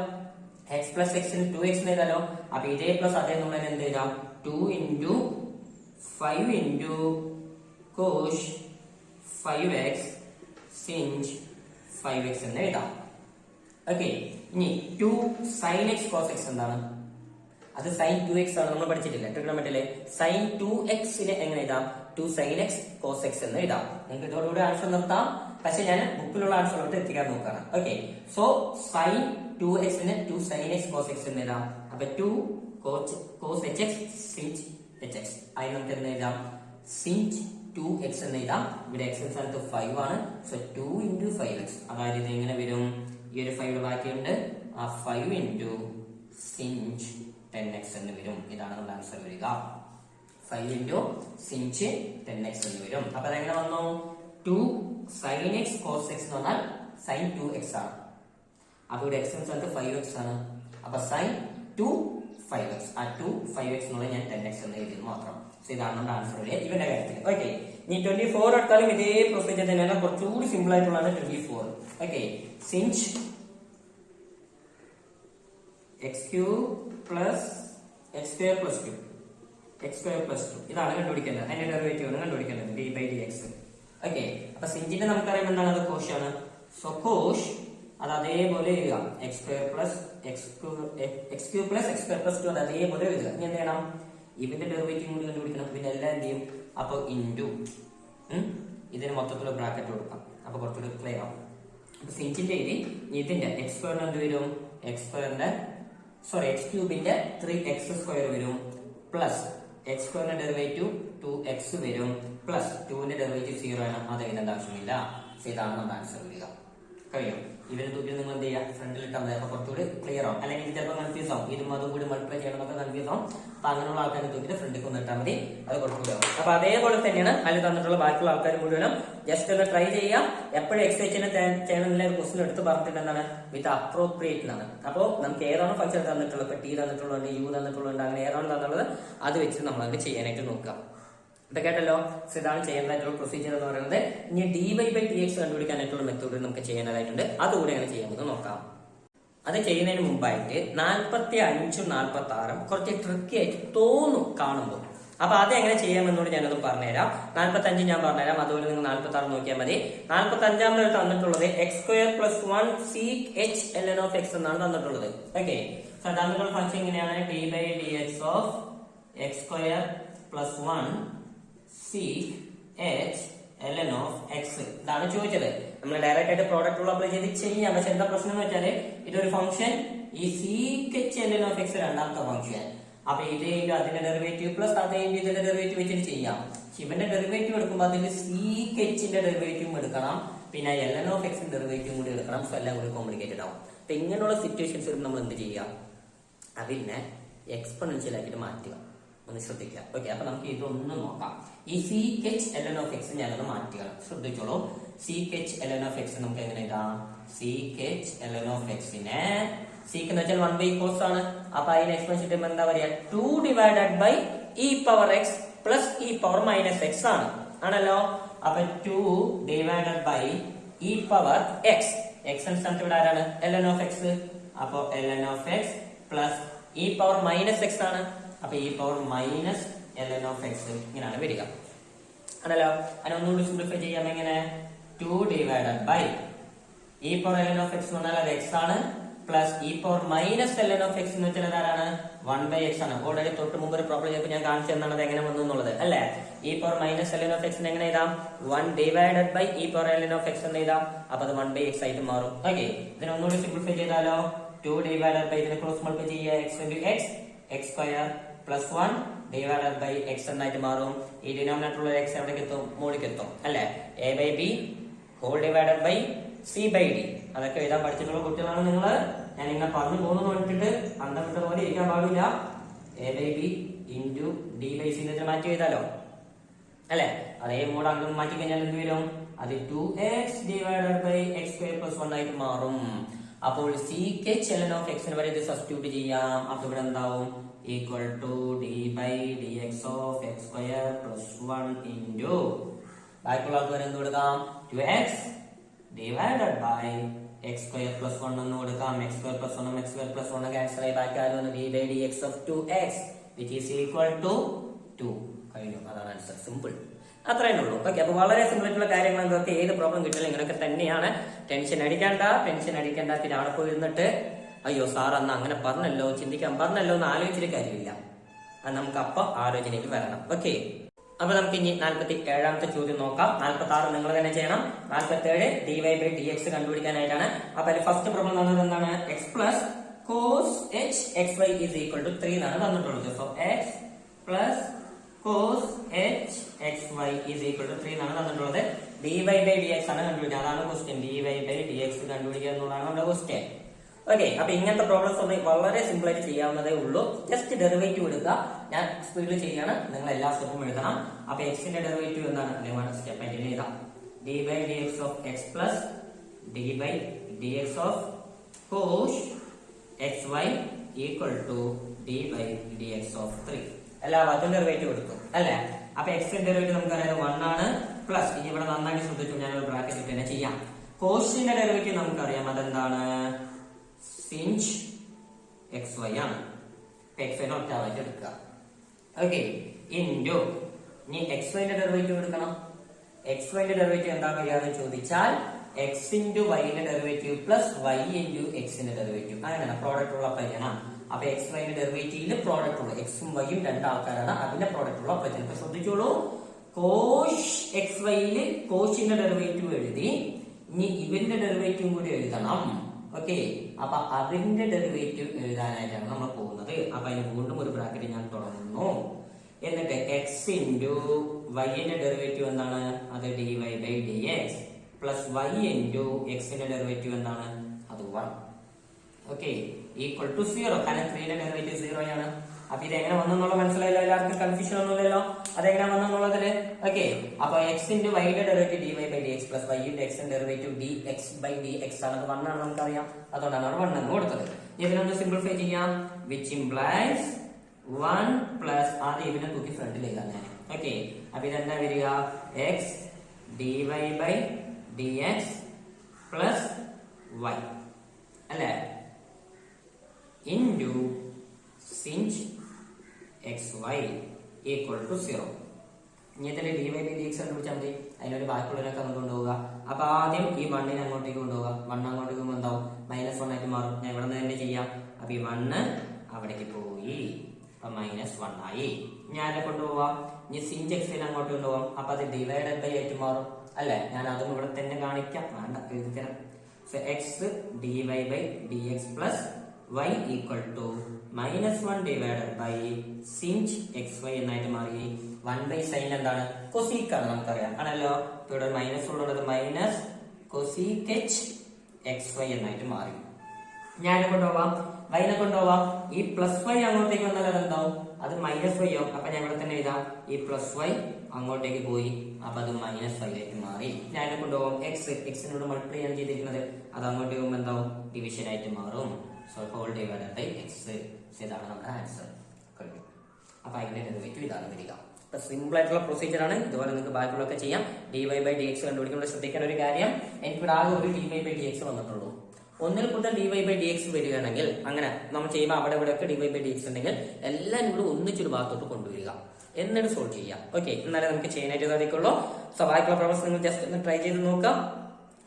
x പ്ലസ് x ന് 2x എന്ന് എഴുതാലോ. അപ്പൊ ഇതേ പ്ലസ് അതേ എന്നുള്ളതിന് എന്ത് എഴുതാം? 2 into 5 into കോഷ് 5x sin 5x എന്ന് എഴുതാം. ഓക്കെ, ഇനി 2 sin x cos x എന്താണ്? അത് sin 2x ആണ്. നമ്മൾ പഠിച്ചിട്ടില്ല ട്രിഗണോമെട്രിയിലെ. sin 2x നെ എങ്ങനെ എഴുതാം? 2 sin x cos x എന്ന് എഴുതാം. നിങ്ങൾക്ക് ഇതോടുകൂടി ആൻസർ നിർത്താം, പക്ഷെ ഞാൻ ബുക്കിലുള്ള ആൻസറിലോട്ട് എത്തിക്കാൻ നോക്കണം. ഓക്കെ, സോ sin 2x നെ 2 sin x cos x എന്ന് എഴുതാം. അപ്പൊ 2 cos hx sin hx ആയി നമുക്ക് എന്ത് എഴുതാം? sin 2x എന്ന് എഴുതാം. ഇവിടെ x സ്ഥാനത്ത് 5 ആണ്. സോ 2 ഇൻറ്റു 5x, അതായത് ഇത് എങ്ങനെ വരും? ഈ ഒരു 5 ബാക്കിയുണ്ട്, ആ 5 ഇൻറ്റു sin 10x എന്ന് വരും. ഇതാണ് നമ്മുടെ ആൻസർ വരിക. 5 ഇൻറ്റു sin 10x എന്ന് വരും. അപ്പൊ അതെങ്ങനെ വന്നു? 2 sin x cos x എന്ന് പറഞ്ഞാൽ sin 2x ആണ്. അപ്പൊ ഇവിടെ x സ്ഥാനത്ത് 5x ആണ്. അപ്പൊ sin 2 5x, ആ 2 5x എന്നുള്ളത് ഞാൻ 10x എന്ന് എഴുതിയത് മാത്രം. സോ ഇതാണ് നമ്മുടെ ആൻസർ വരിക ഇവന്റെ കാര്യത്തിൽ. ഓക്കെ, ഇനി 24 എടുത്താലും ഇതേ പ്രൊസീജിയർ തന്നെയാണ്, കുറച്ചുകൂടി സിമ്പിൾ ആയിട്ടുള്ളതാണ് 24. Okay, sin x³ plus x² plus 2 x² plus 2 ഇതാണ് കണ്ടുപിടിക്കേണ്ടത്. അതിന്റെ ഡെറിവേറ്റീവ് ആണ് കണ്ടുപിടിക്കേണ്ടത്, d/dx. ഓക്കെ, അപ്പൊ സിഞ്ചിന്റെ നമുക്കറിയാം എന്താണ്? അത് കോഷ് ആണ്. സോ കോഷ് അത് അതേപോലെ എഴുതുക, x² plus x³ plus x² plus 2 അത് അതേപോലെ എഴുതുക. ഇനി എന്ത് ചെയ്യണം? ഇതിന്റെ ഡെറിവേറ്റീവ് കൂടി കണ്ടുപിടിക്കണം. പിന്നെ എല്ലാം എന്ത് ചെയ്യും? അപ്പൊ ഇൻറ്റു ഇതിന് മൊത്തത്തിലുള്ള ബ്രാക്കറ്റ് കൊടുക്കാം. അപ്പൊ കുറച്ചുകൂടി ക്ലിയർ ആവും. അപ്പൊ സിഞ്ചിന്റെ എഴുതി ഇതിന്റെ x² എന്ത് വരും? x²ന്റെ x³ 3x² വരും, പ്ലസ് x² ഡെറിവേറ്റീവ് 2x വരും, പ്ലസ് 2 ഡെറിവേറ്റീവ് 0 ആണ്. അത് എഴുതേണ്ട ആവശ്യമില്ല. ഇതാണ് നമ്മുടെ ആൻസർ വരിക. കഴിയും. ഇവര് തൂക്കി നിങ്ങൾ എന്ത് ചെയ്യുക? ഫ്രണ്ടിൽ ഇട്ടാൽ മതി. അപ്പൊ കുറച്ചുകൂടി ക്ലിയർ ആവും. അല്ലെങ്കിൽ ചിലപ്പോൾ കൺഫ്യൂസ് ആവും. ഇതും അതും കൂടി മൾട്ടിപ്ലൈ ചെയ്യണമെന്നൊക്കെ കൺഫ്യൂസ് ആവും. അപ്പൊ അങ്ങനെയുള്ള ആൾക്കാരെ തൂക്കിട്ട് ഫ്രണ്ടിൽ കൊണ്ടിട്ടാൽ മതി. അത് കുറച്ചുകൂടി ആവും. അപ്പൊ അതേപോലെ തന്നെയാണ് അതിൽ തന്നിട്ടുള്ള ബാക്കിയുള്ള ആൾക്കാർ മുഴുവനും ജസ്റ്റ് ഒന്ന് ട്രൈ ചെയ്യാം. എപ്പോഴും എക്സൈറ്റിനെ ചെയ്യണമെന്നില്ല ഒരു ക്വസ്റ്റൻ എടുത്ത് പറഞ്ഞിട്ട് എന്താണ്? വിത്ത് അപ്രോപ്രിയേറ്റ് എന്നാണ്. അപ്പോൾ നമുക്ക് ഏതാണോ ഫംഗ്ഷൻ തന്നിട്ടുള്ളത്, ഇപ്പൊ ടി തന്നിട്ടുള്ളത്, യു തന്നിട്ടുള്ളത്, അങ്ങനെ ഏതാണോ തന്നുള്ളത് അത് വെച്ച് നമ്മൾ അത് ചെയ്യാനായിട്ട് നോക്കാം. ഇപ്പൊ കേട്ടല്ലോ, ഇതാണ് ചെയ്യേണ്ടതായിട്ടുള്ള പ്രൊസീജിയർ എന്ന് പറയുന്നത്. ഇനി dy/dx കണ്ടുപിടിക്കാനായിട്ടുള്ള മെത്തേഡ് നമുക്ക് ചെയ്യേണ്ടതായിട്ടുണ്ട്. അതുകൂടെ എങ്ങനെ ചെയ്യാമെന്ന് നോക്കാം. അത് ചെയ്യുന്നതിന് മുമ്പായിട്ട് 45 46 കുറച്ച് ട്രിക്കി ആയിട്ട് തോന്നും കാണുമ്പോൾ. അപ്പൊ അത് എങ്ങനെ ചെയ്യാമെന്നോട് ഞാനത് പറഞ്ഞുതരാം. 45 ഞാൻ പറഞ്ഞുതരാം, അതുപോലെ നിങ്ങൾ 46 നോക്കിയാൽ മതി. 45 തന്നിട്ടുള്ളത് x² plus 1 sec h ln of x എന്നാണ് തന്നിട്ടുള്ളത്. ഓക്കെ, തന്നിട്ടുള്ള ഫംഗ്ഷൻ ഇങ്ങനെയാണ്, d/dx of x² plus 1 sec h ln of x. ഇതാണ് ചോദിച്ചത്. നമ്മൾ ഡയറക്റ്റ് ആയിട്ട് പ്രോഡക്റ്റ് റൂൾ അപ്ലൈ ചെയ്ത് ചെയ്യാം. പക്ഷെ എന്താ പ്രശ്നം എന്ന് വെച്ചാല് ഇതൊരു ഫംഗ്ഷൻ ഈ സീക്കച്ച് ln of x രണ്ടാമത്തെ ഫംഗ്ഷൻ. അപ്പൊ ഇത് അതിന്റെ ഡെറിവേറ്റീവ് പ്ലസ് അത് ഇതിന്റെ ഡെറിവേറ്റീവ് വെച്ചിട്ട് ചെയ്യാം. ഇവന്റെ ഡെറിവേറ്റീവ് എടുക്കുമ്പോൾ അതിന്റെ സീക്കച്ചിന്റെ ഡെറിവേറ്റീവും എടുക്കണം, പിന്നെ ln of x ഡെറിവേറ്റീവും കൂടി എടുക്കണം. സോ എല്ലാം കൂടി കോംപ്ലിക്കേറ്റഡ് ആവും. അപ്പൊ ഇങ്ങനെയുള്ള സിറ്റുവേഷൻസ് നമ്മൾ എന്ത് ചെയ്യാം, അതിനെ എക്സ്പൊണൻഷ്യൽ ആക്കിയിട്ട് മാറ്റുക. ഒന്ന് ശ്രദ്ധിക്കുക. ഓക്കെ, അപ്പൊ നമുക്ക് ഇതൊന്ന് നോക്കാം. ഈ സീക്കച്ച് ln of x ഞാനത് മാറ്റുക. ശ്രദ്ധിച്ചോളൂ. സീക്കച്ച് ln of x നമുക്ക് എങ്ങനെ ഇടാം? സീക്കച്ച് ln of x നെ സീക്ക് എന്ന് വെച്ചാൽ 1 cos ആണ്. അപ്പൊ അതിന് എക്സ്പൊണൻഷ്യൽ ടൈം എന്താ പറയാ? 2 divided by e power x plus e power minus x ആണ്, ആണല്ലോ. അപ്പൊ 2 divided by e power x. x എന്ന സ്ഥാനത്ത് ഇവിടെ ആരാണ്? ln of x. അപ്പൊ ln of x plus e power minus x ആണ്. അപ്പൊ e power minus ln of x ഇങ്ങനെയാണ് വരിക, ആണല്ലോ. അതിനെ ഒന്നുകൂടി സിംപ്ലിഫൈ ചെയ്യാം. എങ്ങനെ? 2 divided by e power ln of x എന്ന് പറഞ്ഞാൽ അത് x ആണ്, plus e power minus ln of x എന്ന് വെച്ചാൽ ആരാണ്? 1/x ആണ്. ഓൾറെഡി തൊട്ട് മുമ്പ് ഒരു പ്രോബ്ലം ചെയ്തപ്പോൾ ഞാൻ കാണിച്ചു തന്നാണ് അത് എങ്ങനെ വന്നു എന്നുള്ളത്, അല്ലെ? e power minus ln of x എങ്ങനെ എഴുതാം? 1 divided by e power ln of x എന്ന് എഴുതാം. അപ്പൊ അത് 1/x ആയിട്ട് മാറും. ഓക്കെ, ഇതിനെ ഒന്നുകൂടി സിംപ്ലിഫൈ ചെയ്താലോ? 2 ഡിവൈഡഡ് ബൈ ഇതിനെ ക്രോസ് മൾട്ടിപ്ലൈ ചെയ്യുക. x into x, x square plus 1 divided by x എന്നായിട്ട് മാറും. ഈ ഡിനോമിനേറ്ററിലുള്ള x എവിടേക്ക് എത്തും? മോളിലേക്ക് എത്തും, അല്ലെ? a by b whole divided by c by d. അതൊക്കെ എഴുതാൻ പഠിച്ചിട്ടുള്ള കുട്ടികളാണ് നിങ്ങൾ. ഞാൻ ഇങ്ങനെ പറഞ്ഞു പോകുന്നു വേണ്ടിട്ട് അന്തം വിട്ട പോലെ ഇരിക്കാൻ പാടില്ല. a by b into d by c എന്ന് മാറ്റി എഴുതാലോ, അല്ലെ? അതേ മോഡ് അങ്ങ് മാറ്റി കഴിഞ്ഞാൽ എന്ത് വരും? അത് 2x divided by x square plus 1 ആയിട്ട് മാറും. അപ്പോൾ സീക്കച്ച് ln of x ന് വരെ ഇത് സബ്സ്റ്റിറ്റ്യൂട്ട് ചെയ്യാം. അപ്പൊ ഇവിടെ എന്താവും? Equal to d by d x of x square plus 1 into ബാക്കിയുള്ള ആൾക്ക് വരെ എന്ത് കൊടുക്കാം? 2x divided by x square plus 1 എന്ന് കൊടുക്കാം. X square plus 1 x square plus 1 cancel ആയി ബാക്കി ആരും d by d x of 2x which is equal to 2. കഴിഞ്ഞു, അതാണ് ആൻസർ. സിമ്പിൾ, അത്രയേ ഉള്ളൂ. ഓക്കെ, അപ്പൊ വളരെ സിമ്പിൾ ആയിട്ടുള്ള കാര്യങ്ങൾ ഇതൊക്കെ ഏത് പ്രോബ്ലം കിട്ടില്ല ഇങ്ങനെയൊക്കെ തന്നെയാണ്. ടെൻഷൻ അടിക്കണ്ട. പിന്നെ അവിടെ പോയി ഇരുന്നിട്ട് അയ്യോ സാർ അന്ന് അങ്ങനെ പറഞ്ഞല്ലോ, ചിന്തിക്കാൻ പറഞ്ഞല്ലോ എന്ന് ആലോചിച്ചിട്ട് കാര്യമില്ല. അത് നമുക്ക് അപ്പൊ ആലോചനയിൽ വരണം. ഓക്കെ, അപ്പൊ നമുക്ക് ഇനി 47ാമത്തെ ചോദ്യം നോക്കാം. 46 നിങ്ങൾ തന്നെ ചെയ്യണം. 47 dy ബൈ ഡി എക്സ് കണ്ടുപിടിക്കാനായിട്ടാണ്. അപ്പൊ അതിൽ ഫസ്റ്റ് പ്രോബ്ലം തന്നത് എന്താണ്? x plus cos h x y is equal to 3 എന്നാണ് തന്നിട്ടുള്ളത്. So x plus cos h x y is equal to 3 എന്നാണ് തന്നിട്ടുള്ളത്. dy ബൈ ഡി എക്സ് ആണ് കണ്ടുപിടിക്കുക. അതാണ് question. dy by d x കണ്ടുപിടിക്കുക എന്നുള്ളതാണ് നമ്മുടെ ക്വസ്റ്റ്യൻ. ഓക്കെ, അപ്പൊ ഇങ്ങനത്തെ പ്രോബ്ലംസ് ഒന്നും വളരെ സിമ്പിൾ ആയിട്ട് ചെയ്യാവുന്നതേ ഉള്ളൂ. ജസ്റ്റ് ഡെറിവേറ്റീവ് എടുക്കുക. ഞാൻ സ്പീഡിൽ ചെയ്യാണ്, നിങ്ങൾ എല്ലാ സ്റ്റെപ്പും എഴുതണം. അപ്പൊ എക്സിന്റെ ഡെറിവേറ്റീവ് എന്താണ്? അതേപോലെ സ്റ്റെപ്പ് ആയിട്ട് എഴുതാം. D by d x of x plus d by d x of cos x y equal to d by d x of 3. എല്ലാ ഭാഗത്തും ഡെറിവേറ്റീവ് എടുത്തു, അല്ലെ? അപ്പൊ എക്സിന്റെ ഡെറിവേറ്റീവ് നമുക്കറിയാം 1 ആണ്. പ്ലസ് ഇനി ഇവിടെ നന്നായിട്ട് ശ്രദ്ധിച്ചു, ഞാനൊരു ബ്രാക്കറ്റ് തന്നെ ചെയ്യാം. കോസിന്റെ ഡെറിവേറ്റീവ് നമുക്കറിയാം, അതെന്താണ്? സിഞ്ച് എക്സ് വൈ ആണ്. എക്സ് വൈനെ ഒറ്റവായിട്ട് എടുക്കുക. ഓക്കെ, ഇൻറ്റു ഇനി എക്സ് വൈന്റെ ഡെറിവേറ്റീവ് എടുക്കണം. എക്സ് വൈന്റെ ഡെറിവേറ്റീവ് എന്താ വരികയെന്ന് ചോദിച്ചാൽ എക്സ് ഇൻറ്റു വൈന്റെ ഡെറിവേറ്റീവ് പ്ലസ് വൈ ഇൻറ്റു എക്സിന്റെ ഡെറിവേറ്റീവ്. അങ്ങനെയാണ് പ്രോഡക്റ്റ് ഉള്ള അപ്ലൈ ചെയ്യണം. അപ്പൊ എക്സ് വൈന്റെ ഡെറിവേറ്റീവില് പ്രോഡക്റ്റ് ഉള്ള എക്സും വൈയും രണ്ടാൾക്കാരാണ്, അതിന്റെ പ്രോഡക്റ്റ് ഉള്ള അപ്ലൈ ചെയ്യണം. ശ്രദ്ധിച്ചോളൂ, കോഷ് എക്സ് വൈയില് കോഷിന്റെ ഡെറിവേറ്റീവ് എഴുതി, ഇനി ഇവന്റെ ഡെറിവേറ്റീവ് കൂടി എഴുതണം. ഓക്കെ, അപ്പൊ അതിന്റെ ഡെറിവേറ്റീവ് എഴുതാനായിട്ടാണ് നമ്മൾ പോകുന്നത്. അപ്പൊ അതിന് വീണ്ടും ഒരു ബ്രാക്കറ്റ് ഞാൻ തുടങ്ങുന്നു. എന്നിട്ട് എക്സ് ഇൻറ്റു വൈന്റെ ഡെറിവേറ്റീവ് എന്താണ്? അത് d y by d x plus y into എക്സിന്റെ ഡെറിവേറ്റീവ് എന്താണ്? അത് 1. Okay, equal to 0. കാരണം 3ന്റെ ഡെറിവേറ്റീവ് 0 ആണ്. അപ്പൊ ഇത് എങ്ങനെ വന്നെന്നുള്ള മനസ്സിലായല്ലോ? എല്ലാവർക്കും കൺഫ്യൂഷൻ ഒന്നുമില്ലല്ലോ അതെങ്ങനെ വന്നെന്നുള്ളതില്. ഓക്കെ, അപ്പൊ എക്സ് ഇൻറ്റു വൈയുടെ derivative d y by d x plus വൈയുടെ എക്സിന്റെ derivative d x by d x ആണ്. അത് 1 ആണ് നമുക്കറിയാം, അതുകൊണ്ടാണ് അവിടെ 1 എന്ന് കൊടുത്തത്. ഇതിനൊന്ന് സിംപ്ലിഫൈ ചെയ്യാം. വിച്ച് ഇംപ്ലൈസ് 1 പ്ലസ് ആദ്യം ഇതിനെ തൂക്കി ഫ്രണ്ടിലേക്ക് ഞാൻ. ഓക്കെ, അപ്പൊ ഇതെന്താ വരിക? X d y by d x plus y, അല്ലെ? Into sinh x y equal to 0. ഇനി ഇതിന്റെ d y by d x കണ്ടുപിടിച്ചാൽ മതി. അതിനൊരു ബാക്കിയുള്ളവരൊക്കെ അങ്ങോട്ട് കൊണ്ടുപോകുക. അപ്പൊ ആദ്യം ഈ 1നെ അങ്ങോട്ടേക്ക് കൊണ്ടുപോകുക. 1 അങ്ങോട്ടേക്ക് പോകുമ്പോൾ എന്താവും? -1 ആയിട്ട് മാറും. ഞാൻ ഇവിടെ നിന്ന് തന്നെ ചെയ്യാം. അപ്പൊ ഈ 1 അവിടേക്ക് പോയി, അപ്പൊ -1 ആയി. ഞാൻ കൊണ്ടുപോവാം. ഇനി സിഞ്ച് എക്സിനെ അങ്ങോട്ട് കൊണ്ടുപോകാം. അപ്പൊ അത് ഡിവൈഡഡ് ബൈ ആയിട്ട് മാറും, അല്ലെ? ഞാൻ അതും ഇവിടെ തന്നെ കാണിക്കാം, വേണ്ട എഴുതി തരാം. So x d y by d x plus y equal to -1 divided by sinh x y എന്നായിട്ട് മാറി. 1/sin എന്താണ്? കൊസീക് ആണ്, നമുക്കറിയാം ആണല്ലോ. ഇവിടെ മൈനസ് ഉള്ളത് minus cosec h x y എന്നായിട്ട് മാറി. ഞാൻ കൊണ്ടുപോവാം, വൈനെ കൊണ്ടുപോവാം. ഈ പ്ലസ് വൈ അങ്ങോട്ടേക്ക് വന്നാൽ അതെന്താവും? അത് -y ആവും. അപ്പൊ ഞാൻ ഇവിടെ തന്നെ എഴുതാം, ഈ പ്ലസ് വൈ അങ്ങോട്ടേക്ക് പോയി, അപ്പൊ അത് -5ലേക്ക് മാറി. ഞാൻ കൊണ്ടുപോകും എക്സിനോട് മൾട്ടിപ്ലൈ ആണ് ചെയ്തിരിക്കുന്നത്, അത് അങ്ങോട്ട് പോകുമ്പോൾ എന്താവും? ഡിവിഷൻ ആയിട്ട് മാറും. So whole divided by x. ഇതാണ് നമ്മുടെ ആൻസർ. അപ്പൊ അതിന്റെ ഡെറിവേറ്റീവ് ഇതാണ് വരിക. അപ്പൊ സിമ്പിൾ ആയിട്ടുള്ള പ്രൊസീജിയർ ആണ്. ഇതുപോലെ നിങ്ങൾക്ക് ബാക്കിയുള്ളതൊക്കെ ചെയ്യാം. dy ബൈ dx കണ്ടുപിടിക്കുമ്പോൾ ശ്രദ്ധിക്കേണ്ട ഒരു കാര്യം, എനിക്കിവിടെ ആകെ ഒരു dy ബൈ dx വന്നിട്ടുള്ളൂ. ഒന്നിൽ കൂടുതൽ dy ബൈ dx വരികയാണെങ്കിൽ, അങ്ങനെ നമ്മൾ ചെയ്യുമ്പോൾ അവിടെ ഇവിടെ ഒക്കെ dy ബൈ dx ഉണ്ടെങ്കിൽ എല്ലാം കൂടെ ഒന്നിച്ചൊരു ഭാഗത്തോട്ട് കൊണ്ടുവരിക, എന്നിട്ട് സോൾവ് ചെയ്യാം. ഓക്കെ, എന്നാലേ നമുക്ക് ചെയ്യാനായിട്ട് സാധിക്കുള്ളൂ. സോ ബാക്കിയുള്ള പ്രോബ്ലംസ് നിങ്ങൾ ജസ്റ്റ് ഒന്ന് ട്രൈ ചെയ്ത് നോക്കാം,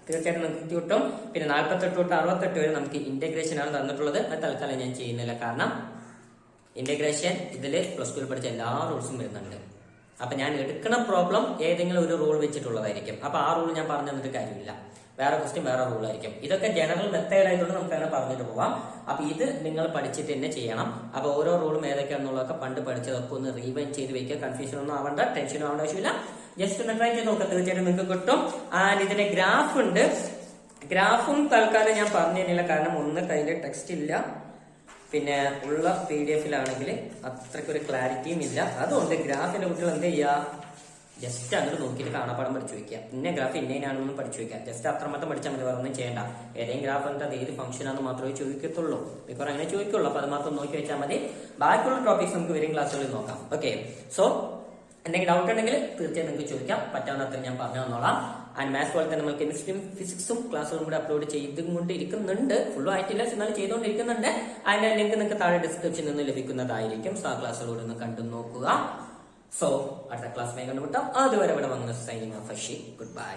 തീർച്ചയായിട്ടും നിങ്ങൾക്ക് കിട്ടും. പിന്നെ 48 തൊട്ട് 68 വരെ നമുക്ക് ഇന്റഗ്രേഷൻ ആണ് തന്നിട്ടുള്ളത്. അത് തൽക്കാലം ഞാൻ ചെയ്യുന്നില്ല, കാരണം ഇന്റഗ്രേഷൻ ഇതിൽ പ്ലസ് 2 പഠിച്ച എല്ലാ റൂൾസും വരുന്നുണ്ട്. അപ്പൊ ഞാൻ എടുക്കുന്ന പ്രോബ്ലം ഏതെങ്കിലും ഒരു റൂൾ വെച്ചിട്ടുള്ളതായിരിക്കും. അപ്പൊ ആ റൂൾ ഞാൻ പറഞ്ഞു തന്നിട്ട് കാര്യമില്ല, വേറെ ക്വസ്റ്റ്യൻ വേറെ റൂൾ ആയിരിക്കും. ഇതൊക്കെ ജനറൽ മെത്തേഡ് ആയതുകൊണ്ട് നമുക്ക് അങ്ങനെ പറഞ്ഞിട്ട് പോവാം. അപ്പൊ ഇത് നിങ്ങൾ പഠിച്ചിട്ട് തന്നെ ചെയ്യണം. അപ്പൊ ഓരോ റൂളും ഏതൊക്കെയാണെന്നുള്ളതൊക്കെ പണ്ട് പഠിച്ചതൊക്കെ ഒന്ന് റീവൈൻ ചെയ്ത് വെക്കുക. കൺഫ്യൂഷൻ ഒന്നും ആവണ്ട, ടെൻഷനും ആവേണ്ട ആവശ്യമില്ല. ജസ്റ്റ് ഒന്ന് ട്രൈ ചെയ്ത് നോക്കാം, തീർച്ചയായിട്ടും നിങ്ങൾക്ക് കിട്ടും. ആൻഡ് ഇതിന്റെ ഗ്രാഫ് ഉണ്ട്. ഗ്രാഫും തൽക്കാലം ഞാൻ പറഞ്ഞു തരുന്നില്ല, കാരണം ഒന്ന് കയ്യിൽ ടെക്സ്റ്റ് ഇല്ല, പിന്നെ ഉള്ള PDF-ലാണെങ്കിൽ അത്രയ്ക്കൊരു ക്ലാരിറ്റിയും ഇല്ല. അതുകൊണ്ട് ഗ്രാഫിന്റെ കുട്ടികൾ എന്ത് ചെയ്യുക, ജസ്റ്റ് അങ്ങോട്ട് നോക്കിയിട്ട് കാണാപ്പാടം പഠിച്ചു വെക്കുക. ഇന്ന ഗ്രാഫ് ഇന്നേനാണെന്നും പഠിച്ചു വെക്കുക. ജസ്റ്റ് അത്രമാത്രം പഠിച്ചാൽ മതി, വേറെ ഒന്നും ചെയ്യേണ്ട. ഏതെങ്കിലും ഗ്രാഫ് എന്നിട്ട് അത് ഏത് ഫംഗ്ഷൻ ആണെന്ന് മാത്രമേ ചോദിക്കത്തുള്ളൂ, ഇപ്പോൾ അങ്ങനെ ചോദിക്കുള്ളൂ. അപ്പൊ അത് മാത്രം നോക്കി വെച്ചാൽ മതി. ബാക്കിയുള്ള ടോപ്പിക്സ് നമുക്ക് വരും ക്ലാസ്സുകളിൽ നോക്കാം. ഓക്കെ, സോ എന്തെങ്കിലും ഡൗട്ട് ഉണ്ടെങ്കിൽ തീർച്ചയായും നിങ്ങൾക്ക് ചോദിക്കാം, പറ്റാവുന്ന അത്ര ഞാൻ പറഞ്ഞു തന്നോളാം. ആൻഡ് മാത്സ് പോലെ തന്നെ നമ്മൾ കെമിസ്ട്രിയും ഫിസിക്സും ക്ലാസ്സുകളും കൂടെ അപ്ലോഡ് ചെയ്തുകൊണ്ടിരിക്കുന്നുണ്ട്. ഫുള്ളും ആയിട്ടില്ല, എന്നാലും ചെയ്തുകൊണ്ടിരിക്കുന്നുണ്ട്. അതിന്റെ ലിങ്ക് നിങ്ങൾക്ക് താഴെ ഡിസ്ക്രിപ്ഷനിൽ നിന്ന് ലഭിക്കുന്നതായിരിക്കും. സോ ആ ക്ലാസ്സുകളോട് ഒന്ന് കണ്ടു നോക്കുക. സോ അടുത്ത ക്ലാസ് കണ്ടുമുട്ടാം. അതുവരെ ഇവിടെ വന്ന സൈനിങ് ഓഫ്. Good bye.